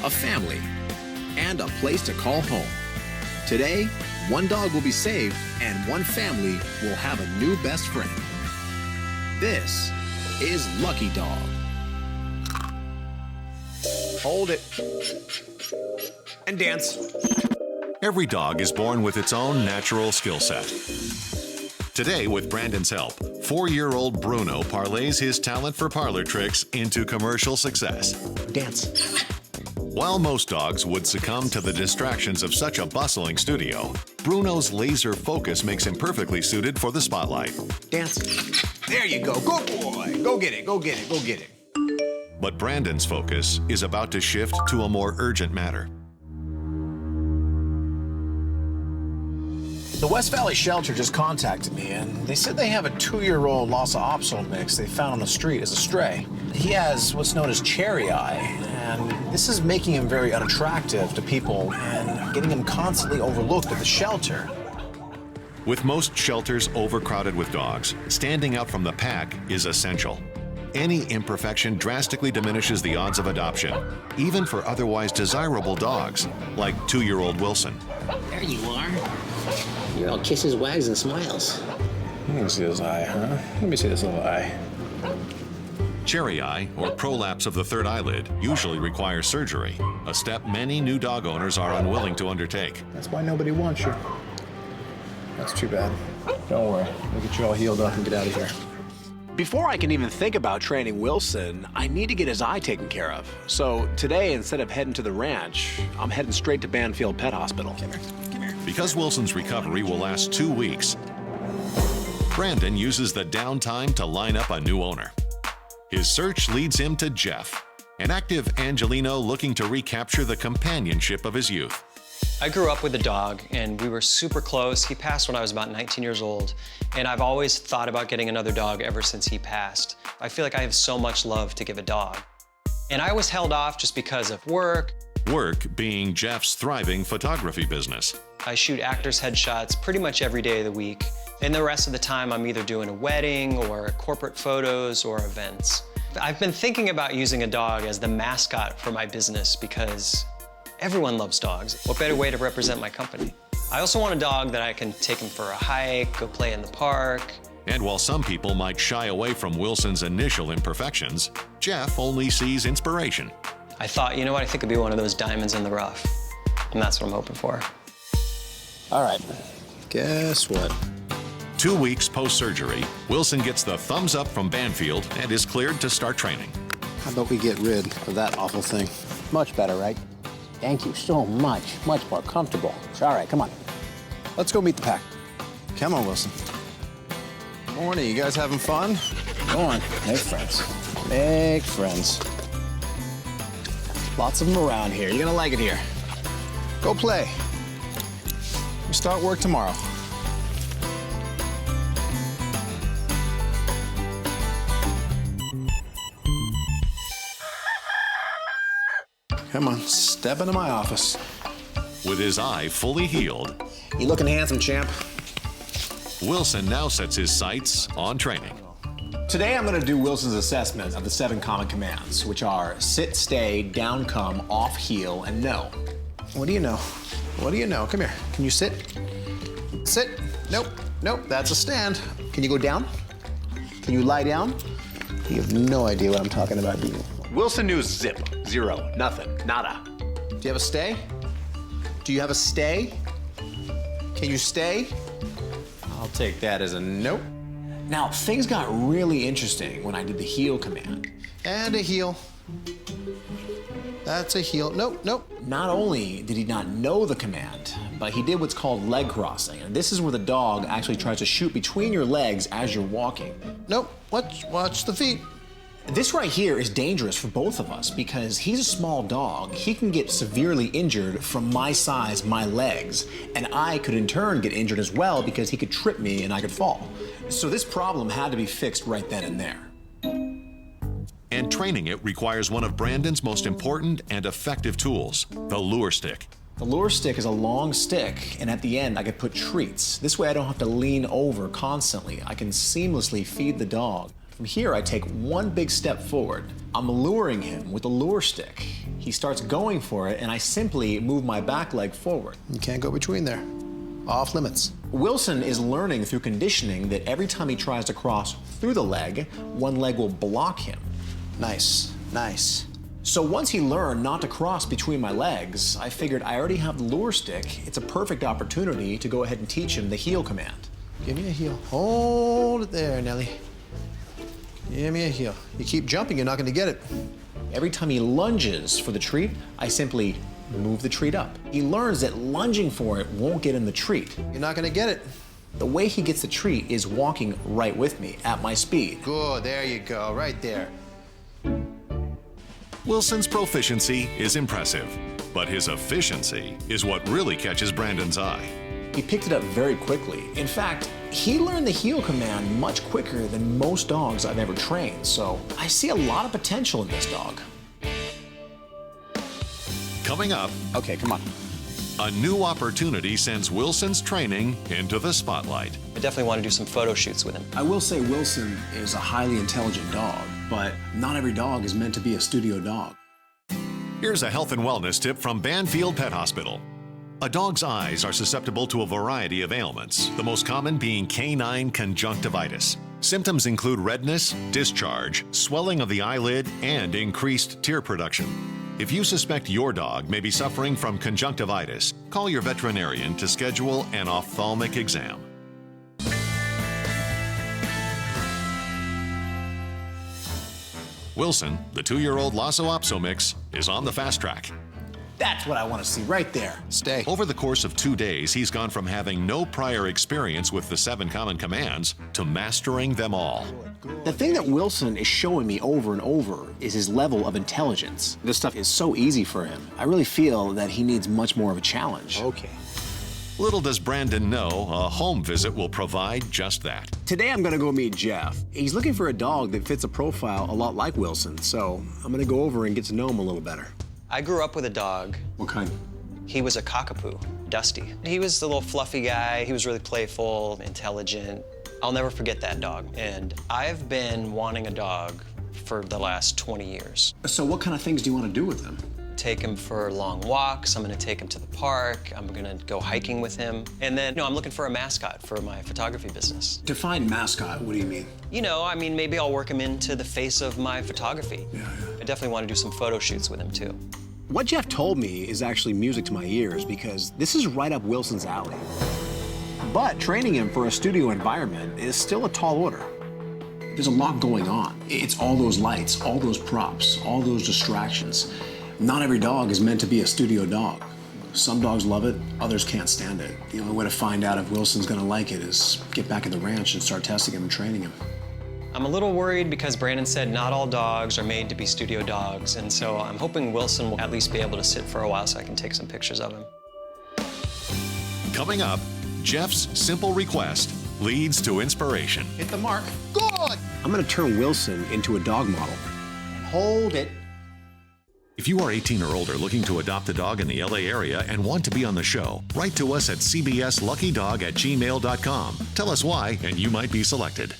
Speaker 4: a family, and a place to call home. Today, one dog will be saved and one family will have a new best friend. This is Lucky Dog.
Speaker 2: Hold it. And dance.
Speaker 1: Every dog is born with its own natural skill set. Today, with Brandon's help, 4-year-old Bruno parlays his talent for parlor tricks into commercial success.
Speaker 2: Dance.
Speaker 1: While most dogs would succumb to the distractions of such a bustling studio, Bruno's laser focus makes him perfectly suited for the spotlight.
Speaker 2: Dance. There you go. Good boy. Go get it. Go get it. Go get it.
Speaker 1: But Brandon's focus is about to shift to a more urgent matter.
Speaker 4: The West Valley Shelter just contacted me, and they said they have a 2-year-old Lhasa Apso mix they found on the street as a stray. He has what's known as cherry eye, and this is making him very unattractive to people and getting him constantly overlooked at the shelter.
Speaker 1: With most shelters overcrowded with dogs, standing out from the pack is essential. Any imperfection drastically diminishes the odds of adoption, even for otherwise desirable dogs, like 2-year-old Wilson.
Speaker 5: There you are. You're all kisses, wags, and smiles.
Speaker 4: Let me see this eye, huh? Let me see this little eye.
Speaker 1: Cherry eye, or prolapse of the third eyelid, usually requires surgery, a step many new dog owners are unwilling to undertake.
Speaker 4: That's why nobody wants you. That's too bad. Don't worry. We'll get you all healed up and get out of here. Before I can even think about training Wilson, I need to get his eye taken care of. So today, instead of heading to the ranch, I'm heading straight to Banfield Pet Hospital. Come here.
Speaker 1: Because Wilson's recovery will last 2 weeks, Brandon uses the downtime to line up a new owner. His search leads him to Jeff, an active Angelino looking to recapture the companionship of his youth.
Speaker 20: I grew up with a dog, and we were super close. He passed when I was about 19 years old, and I've always thought about getting another dog ever since he passed. I feel like I have so much love to give a dog. And I was held off just because of work.
Speaker 1: Work being Jeff's thriving photography business.
Speaker 20: I shoot actors' headshots pretty much every day of the week, and the rest of the time I'm either doing a wedding or corporate photos or events. I've been thinking about using a dog as the mascot for my business because everyone loves dogs. What better way to represent my company? I also want a dog that I can take him for a hike, go play in the park.
Speaker 1: And while some people might shy away from Wilson's initial imperfections, Jeff only sees inspiration.
Speaker 20: I thought, you know what, I think it'd be one of those diamonds in the rough. And that's what I'm hoping for.
Speaker 4: All right, guess what?
Speaker 1: 2 weeks post-surgery, Wilson gets the thumbs up from Banfield and is cleared to start training.
Speaker 5: How about we get rid of that awful thing? Much better, right? Thank you so much. Much more comfortable. All right, come on.
Speaker 4: Let's go meet the pack. Come on, Wilson. Morning, you guys having fun?
Speaker 5: Go on, make friends. Make friends.
Speaker 4: Lots of them around here. You're gonna like it here. Go play. We start work tomorrow. Come on, step into my office.
Speaker 1: With his eye fully healed,
Speaker 4: you looking handsome, champ.
Speaker 1: Wilson now sets his sights on training.
Speaker 4: Today I'm going to do Wilson's assessment of the 7 common commands, which are sit, stay, down, come, off, heel, and no. What do you know? What do you know? Come here. Can you sit? Sit. Nope. Nope. That's a stand. Can you go down? Can you lie down? You have no idea what I'm talking about, do you? Wilson knew zip. 0. Nothing. Nada. Do you have a stay? Do you have a stay? Can you stay? I'll take that as a nope. Now, things got really interesting when I did the heel command. And a heel. That's a heel. Nope, nope. Not only did he not know the command, but he did what's called leg crossing. And this is where the dog actually tries to shoot between your legs as you're walking. Nope, watch the feet. This right here is dangerous for both of us because he's a small dog. He can get severely injured from my size, my legs, and I could in turn get injured as well because he could trip me and I could fall. So this problem had to be fixed right then and there.
Speaker 1: And training it requires one of Brandon's most important and effective tools, the lure stick.
Speaker 4: The lure stick is a long stick, and at the end I could put treats. This way I don't have to lean over constantly. I can seamlessly feed the dog. From here, I take one big step forward. I'm luring him with the lure stick. He starts going for it, and I simply move my back leg forward. You can't go between there. Off limits. Wilson is learning through conditioning that every time he tries to cross through the leg, one leg will block him. Nice, nice. So once he learned not to cross between my legs, I figured I already have the lure stick. It's a perfect opportunity to go ahead and teach him the heel command. Give me a heel. Hold it there, Nelly. Give me a heel. You keep jumping, you're not gonna get it. Every time he lunges for the treat, I simply move the treat up. He learns that lunging for it won't get him the treat. You're not gonna get it. The way he gets the treat is walking right with me at my speed. Good, there you go, right there.
Speaker 1: Wilson's proficiency is impressive, but his efficiency is what really catches Brandon's eye.
Speaker 4: He picked it up very quickly. In fact, he learned the heel command much quicker than most dogs I've ever trained, so I see a lot of potential in this dog.
Speaker 1: Coming up,
Speaker 4: okay, come on.
Speaker 1: A new opportunity sends Wilson's training into the spotlight.
Speaker 20: I definitely want to do some photo shoots with him.
Speaker 4: I will say Wilson is a highly intelligent dog, but not every dog is meant to be a studio dog.
Speaker 1: Here's a health and wellness tip from Banfield Pet Hospital. A dog's eyes are susceptible to a variety of ailments, the most common being canine conjunctivitis. Symptoms include redness, discharge, swelling of the eyelid, and increased tear production. If you suspect your dog may be suffering from conjunctivitis, call your veterinarian to schedule an ophthalmic exam. Wilson, the 2-year-old Lhasa Apso mix, is on the fast track.
Speaker 4: That's what I want to see right there. Stay.
Speaker 1: Over the course of 2 days, he's gone from having no prior experience with the 7 common commands to mastering them all.
Speaker 4: The thing that Wilson is showing me over and over is his level of intelligence. This stuff is so easy for him. I really feel that he needs much more of a challenge. Okay.
Speaker 1: Little does Brandon know, a home visit will provide just that.
Speaker 4: Today I'm gonna go meet Jeff. He's looking for a dog that fits a profile a lot like Wilson, so I'm gonna go over and get to know him a little better.
Speaker 20: I grew up with a dog.
Speaker 4: What kind?
Speaker 20: He was a cockapoo, Dusty. He was the little fluffy guy. He was really playful, intelligent. I'll never forget that dog. And I've been wanting a dog for the last 20 years.
Speaker 4: So what kind of things do you want to do with him?
Speaker 20: Take him for long walks. I'm gonna take him to the park. I'm gonna go hiking with him. And then, I'm looking for a mascot for my photography business.
Speaker 4: Define mascot, what do you mean?
Speaker 20: Maybe I'll work him into the face of my photography. Yeah. I definitely want to do some photo shoots with him too.
Speaker 4: What Jeff told me is actually music to my ears because this is right up Wilson's alley. But training him for a studio environment is still a tall order. There's a lot going on. It's all those lights, all those props, all those distractions. Not every dog is meant to be a studio dog. Some dogs love it, others can't stand it. The only way to find out if Wilson's gonna like it is get back at the ranch and start testing him and training him.
Speaker 20: I'm a little worried because Brandon said not all dogs are made to be studio dogs, and so I'm hoping Wilson will at least be able to sit for a while so I can take some pictures of him.
Speaker 1: Coming up, Jeff's simple request leads to inspiration.
Speaker 4: Hit the mark. Good! I'm gonna turn Wilson into a dog model. Hold it.
Speaker 1: If you are 18 or older looking to adopt a dog in the LA area and want to be on the show, write to us at cbsluckydog@gmail.com. Tell us why, and you might be selected.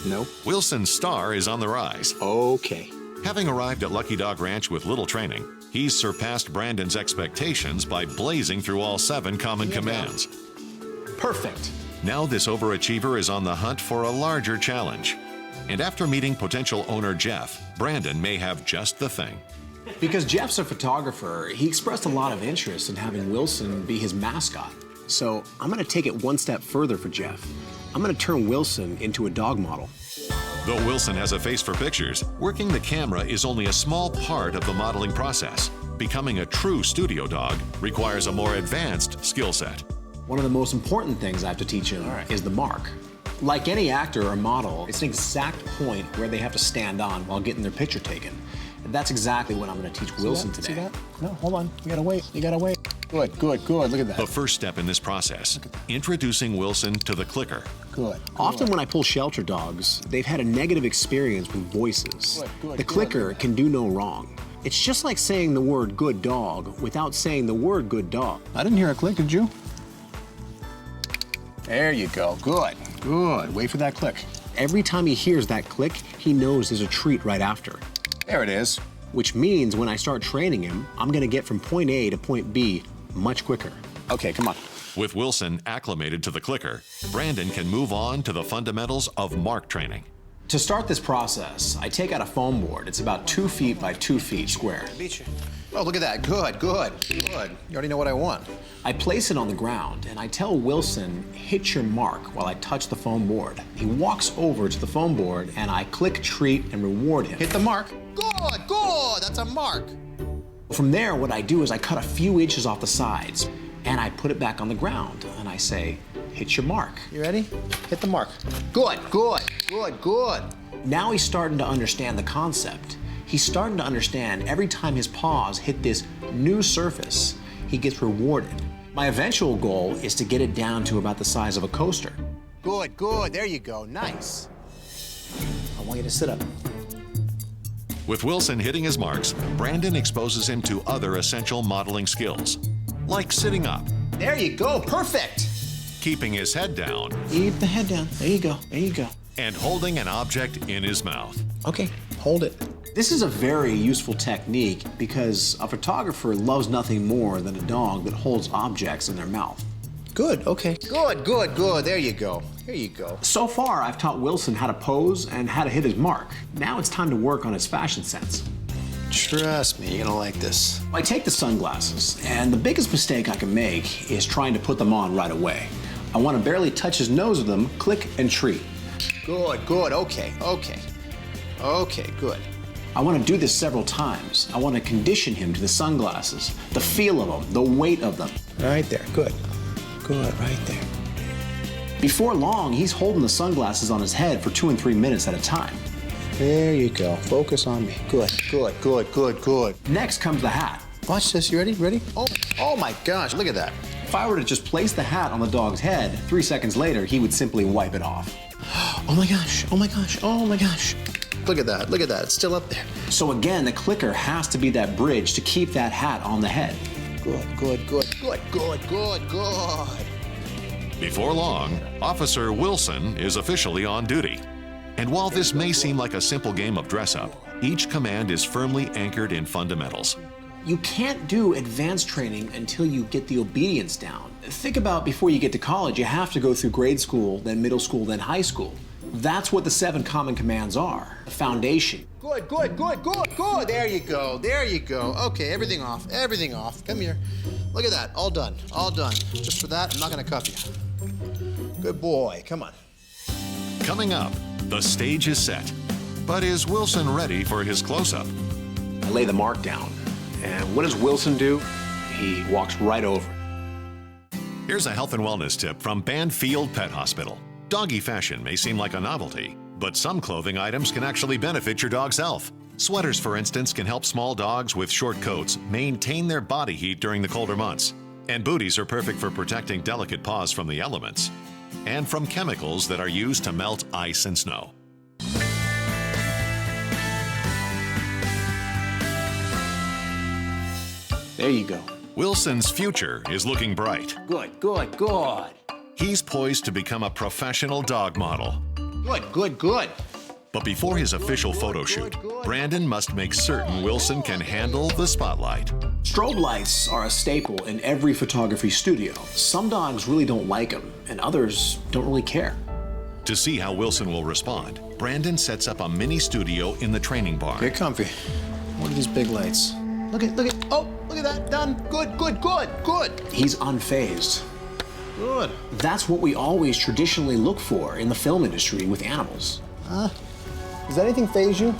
Speaker 4: No.
Speaker 1: Wilson's star is on the rise.
Speaker 4: Okay.
Speaker 1: Having arrived at Lucky Dog Ranch with little training, he's surpassed Brandon's expectations by blazing through all 7 common commands.
Speaker 4: Perfect.
Speaker 1: Now this overachiever is on the hunt for a larger challenge. And after meeting potential owner Jeff, Brandon may have just the thing.
Speaker 4: Because Jeff's a photographer, he expressed a lot of interest in having Wilson be his mascot. So I'm going to take it one step further for Jeff. I'm going to turn Wilson into a dog model.
Speaker 1: Though Wilson has a face for pictures, working the camera is only a small part of the modeling process. Becoming a true studio dog requires a more advanced skill set.
Speaker 4: One of the most important things I have to teach him is the mark. Like any actor or model, it's an exact point where they have to stand on while getting their picture taken. And that's exactly what I'm going to teach Wilson today.
Speaker 5: See that? No, hold on. You gotta wait. You gotta wait. Good, good, good. Look at that.
Speaker 1: The first step in this process, introducing Wilson to the clicker.
Speaker 5: Good.
Speaker 4: Often when I pull shelter dogs, they've had a negative experience with voices.
Speaker 5: Good,
Speaker 4: The clicker can do no wrong. It's just like saying the word good dog without saying the word good dog.
Speaker 5: I didn't hear a click, did you? There you go. Good. Good. Wait for that click.
Speaker 4: Every time he hears that click, he knows there's a treat right after.
Speaker 5: There it is.
Speaker 4: Which means when I start training him, I'm gonna get from point A to point B much quicker.
Speaker 5: Okay, come on.
Speaker 1: With Wilson acclimated to the clicker, Brandon can move on to the fundamentals of mark training.
Speaker 4: To start this process, I take out a foam board. It's about 2 feet by 2 feet square.
Speaker 2: Oh, look at that. Good, good, good. You already know what I want.
Speaker 4: I place it on the ground and I tell Wilson, hit your mark while I touch the foam board. He walks over to the foam board and I click, treat, and reward him.
Speaker 2: Hit the mark. Good, good. That's a mark.
Speaker 4: From there, what I do is I cut a few inches off the sides and I put it back on the ground and I say, hit your mark.
Speaker 2: You ready? Hit the mark. Good, good, good, good.
Speaker 4: Now he's starting to understand the concept. He's starting to understand every time his paws hit this new surface, he gets rewarded. My eventual goal is to get it down to about the size of a coaster.
Speaker 2: Good, good. There you go. Nice.
Speaker 4: I want you to sit up.
Speaker 1: With Wilson hitting his marks, Brandon exposes him to other essential modeling skills, like sitting up.
Speaker 2: There you go. Perfect.
Speaker 1: Keeping his head down.
Speaker 4: Keep the head down. There you go. There you go.
Speaker 1: And holding an object in his mouth.
Speaker 4: Okay, hold it. This is a very useful technique because a photographer loves nothing more than a dog that holds objects in their mouth.
Speaker 2: Good, okay. Good, good, good. There you go. There you go.
Speaker 4: So far, I've taught Wilson how to pose and how to hit his mark. Now it's time to work on his fashion sense.
Speaker 2: Trust me, you're gonna like this.
Speaker 4: I take the sunglasses, and the biggest mistake I can make is trying to put them on right away. I want to barely touch his nose with them, click and treat.
Speaker 2: Good, good, okay, okay. Okay, good.
Speaker 4: I want to do this several times. I want to condition him to the sunglasses, the feel of them, the weight of them.
Speaker 2: Right there, good. Good, right there.
Speaker 4: Before long, he's holding the sunglasses on his head for 2 and 3 minutes at a time.
Speaker 2: There you go. Focus on me. Good, good, good, good, good.
Speaker 4: Next comes the hat.
Speaker 2: Watch this. You ready? Ready? Oh my gosh, look at that.
Speaker 4: If I were to just place the hat on the dog's head, 3 seconds later, he would simply wipe it off.
Speaker 2: Oh my gosh, oh my gosh, oh my gosh. Look at that, it's still up there.
Speaker 4: So again, the clicker has to be that bridge to keep that hat on the head.
Speaker 2: Good, good, good, good, good, good, good.
Speaker 1: Before long, Officer Wilson is officially on duty. And while this may seem like a simple game of dress-up, each command is firmly anchored in fundamentals.
Speaker 4: You can't do advanced training until you get the obedience down. Think about before you get to college, you have to go through grade school, then middle school, then high school. That's what the 7 common commands are, the foundation.
Speaker 2: Good, good, good, good, good. There you go, there you go. Okay, everything off, everything off. Come here. Look at that, all done, all done. Just for that, I'm not gonna cuff you. Good boy, come on.
Speaker 1: Coming up, the stage is set. But is Wilson ready for his close-up?
Speaker 4: I lay the mark down, and what does Wilson do? He walks right over.
Speaker 1: Here's a health and wellness tip from Banfield Pet Hospital. Doggy fashion may seem like a novelty, but some clothing items can actually benefit your dog's health. Sweaters, for instance, can help small dogs with short coats maintain their body heat during the colder months. And booties are perfect for protecting delicate paws from the elements. and from chemicals that are used to melt ice and snow.
Speaker 4: There you go.
Speaker 1: Wilson's future is looking bright.
Speaker 4: Good, good, good.
Speaker 1: He's poised to become a professional dog model.
Speaker 4: Good, good, good.
Speaker 1: But before his official photo shoot, Brandon must make certain Wilson can handle the spotlight.
Speaker 4: Strobe lights are a staple in every photography studio. Some dogs really don't like them, and others don't really care.
Speaker 1: To see how Wilson will respond, Brandon sets up a mini studio in the training barn.
Speaker 4: Get comfy. What are these big lights? Look at, oh, look at that, done. Good, good, good, good. He's unfazed. Good. That's what we always traditionally look for in the film industry with animals.
Speaker 5: Does anything faze you?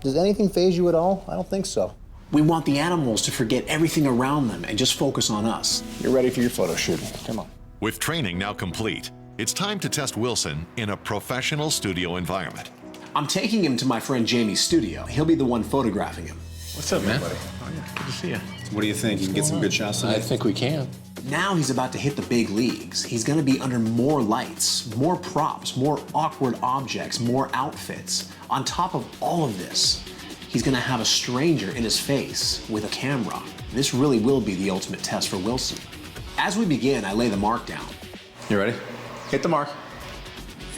Speaker 5: Does anything faze you at all? I don't think so.
Speaker 4: We want the animals to forget everything around them and just focus on us.
Speaker 5: You're ready for your photo shoot. Come on.
Speaker 1: With training now complete, it's time to test Wilson in a professional studio environment.
Speaker 4: I'm taking him to my friend Jamie's studio. He'll be the one photographing him.
Speaker 5: What's up, man?
Speaker 18: Good to see you.
Speaker 3: What do you think? You can get some good shots today?
Speaker 5: I think we can.
Speaker 4: Now he's about to hit the big leagues. He's gonna be under more lights, more props, more awkward objects, more outfits. On top of all of this, he's gonna have a stranger in his face with a camera. This really will be the ultimate test for Wilson. As we begin, I lay the mark down.
Speaker 3: You ready? Hit the mark.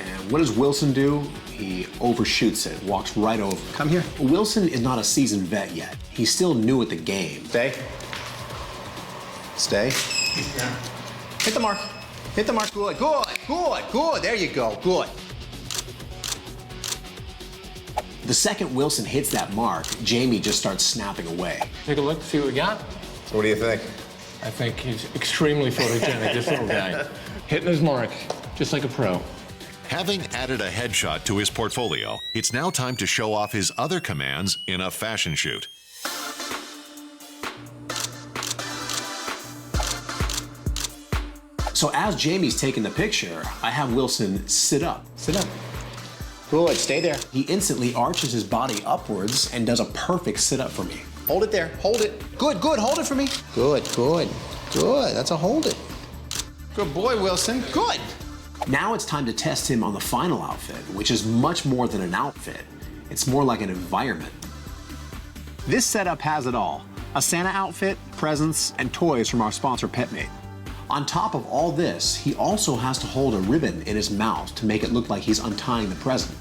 Speaker 4: And what does Wilson do? He overshoots it, walks right over.
Speaker 3: Come here.
Speaker 4: Wilson is not a seasoned vet yet. He's still new at the game.
Speaker 3: Stay. Stay. Hit the mark. Hit the mark. Good, good, good, good. There you go. Good.
Speaker 4: The second Wilson hits that mark, Jamie just starts snapping away.
Speaker 5: Take a look, see what we got.
Speaker 3: So what do you think?
Speaker 5: I think he's extremely photogenic, this little guy. Hitting his mark, just like a pro.
Speaker 1: Having added a headshot to his portfolio, it's now time to show off his other commands in a fashion shoot.
Speaker 4: So as Jamie's taking the picture, I have Wilson sit up.
Speaker 3: Sit up. Good, stay there.
Speaker 4: He instantly arches his body upwards and does a perfect sit-up for me.
Speaker 3: Hold it there, hold it.
Speaker 4: Good, good, hold it for me.
Speaker 3: Good, good, good. That's a hold it. Good boy, Wilson, good.
Speaker 4: Now it's time to test him on the final outfit, which is much more than an outfit. It's more like an environment. This setup has it all. A Santa outfit, presents, and toys from our sponsor PetMate. On top of all this, he also has to hold a ribbon in his mouth to make it look like he's untying the present.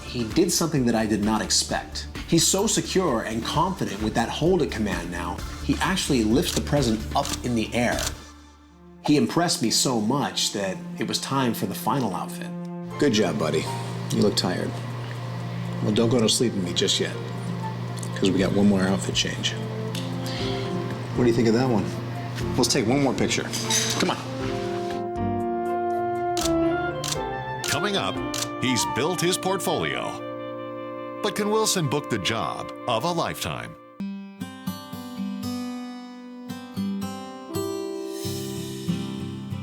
Speaker 4: He did something that I did not expect. He's so secure and confident with that hold it command now, he actually lifts the present up in the air. He impressed me so much that it was time for the final outfit.
Speaker 5: Good job, buddy. You look tired. Well, don't go to sleep with me just yet, because we got one more outfit change. What do you think of that one?
Speaker 4: Let's take one more picture. Come on.
Speaker 1: Coming up, he's built his portfolio. But can Wilson book the job of a lifetime?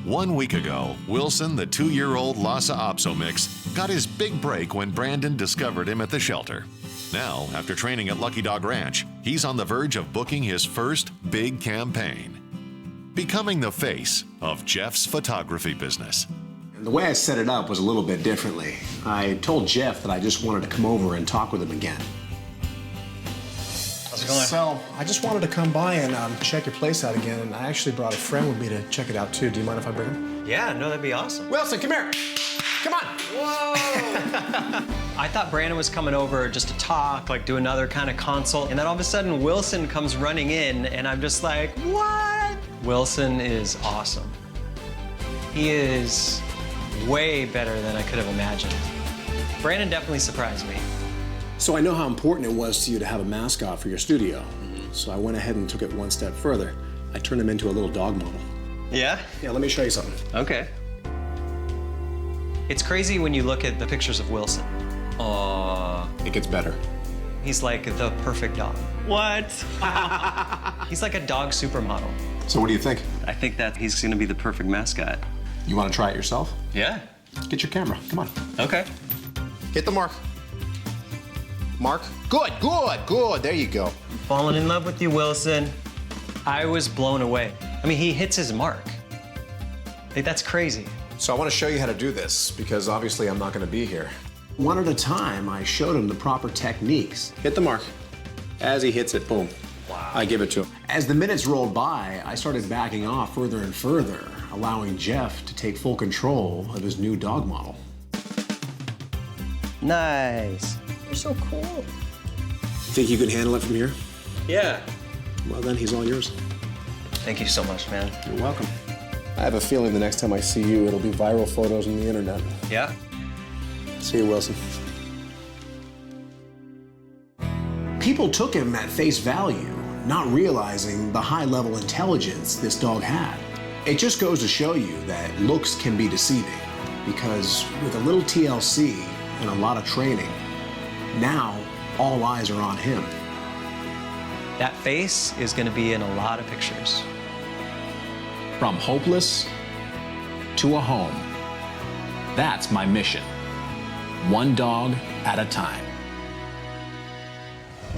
Speaker 1: One week ago, Wilson, the 2-year-old Lhasa Apso mix, got his big break when Brandon discovered him at the shelter. Now, after training at Lucky Dog Ranch, he's on the verge of booking his first big campaign, becoming the face of Jeff's photography business.
Speaker 4: The way I set it up was a little bit differently. I told Jeff that I just wanted to come over and talk with him again.
Speaker 20: How's it going?
Speaker 6: So, I just wanted to come by and check your place out again, and I actually brought a friend with me to check it out too. Do you mind if I bring him?
Speaker 20: Yeah, no, that'd be awesome.
Speaker 6: Wilson, come here. Come on.
Speaker 20: Whoa! I thought Brandon was coming over just to talk, like do another kind of consult, and then all of a sudden Wilson comes running in, and I'm just like, what? Wilson is awesome. He is way better than I could have imagined. Brandon definitely surprised me.
Speaker 4: So I know how important it was to you to have a mascot for your studio. So I went ahead and took it one step further. I turned him into a little dog model.
Speaker 20: Yeah?
Speaker 4: Yeah, let me show you something.
Speaker 20: Okay. It's crazy when you look at the pictures of Wilson.
Speaker 4: It gets better.
Speaker 20: He's like the perfect dog. What? He's like a dog supermodel.
Speaker 4: So what do you think?
Speaker 20: I think that he's gonna be the perfect mascot.
Speaker 4: You want to try it yourself?
Speaker 20: Yeah.
Speaker 4: Get your camera, come on.
Speaker 20: Okay.
Speaker 3: Hit the mark. Mark. Good, good, good. There you go.
Speaker 20: I'm falling in love with you, Wilson. I was blown away. I mean, he hits his mark. Like, that's crazy.
Speaker 4: So I want to show you how to do this because obviously I'm not going to be here. One at a time, I showed him the proper techniques. Hit the mark. As he hits it, boom. Wow. I give it to him. As the minutes rolled by, I started backing off further and further, allowing Jeff to take full control of his new dog model.
Speaker 20: Nice.
Speaker 10: You're so cool.
Speaker 4: Think you can handle it from here?
Speaker 20: Yeah.
Speaker 4: Well, then he's all yours.
Speaker 20: Thank you so much, man.
Speaker 4: You're welcome. I have a feeling the next time I see you, it'll be viral photos on the internet.
Speaker 20: Yeah?
Speaker 4: See you, Wilson. People took him at face value, not realizing the high-level intelligence this dog had. It just goes to show you that looks can be deceiving, because with a little TLC and a lot of training, now all eyes are on him.
Speaker 20: That face is going to be in a lot of pictures.
Speaker 5: From hopeless to a home. That's my mission. One dog at a time.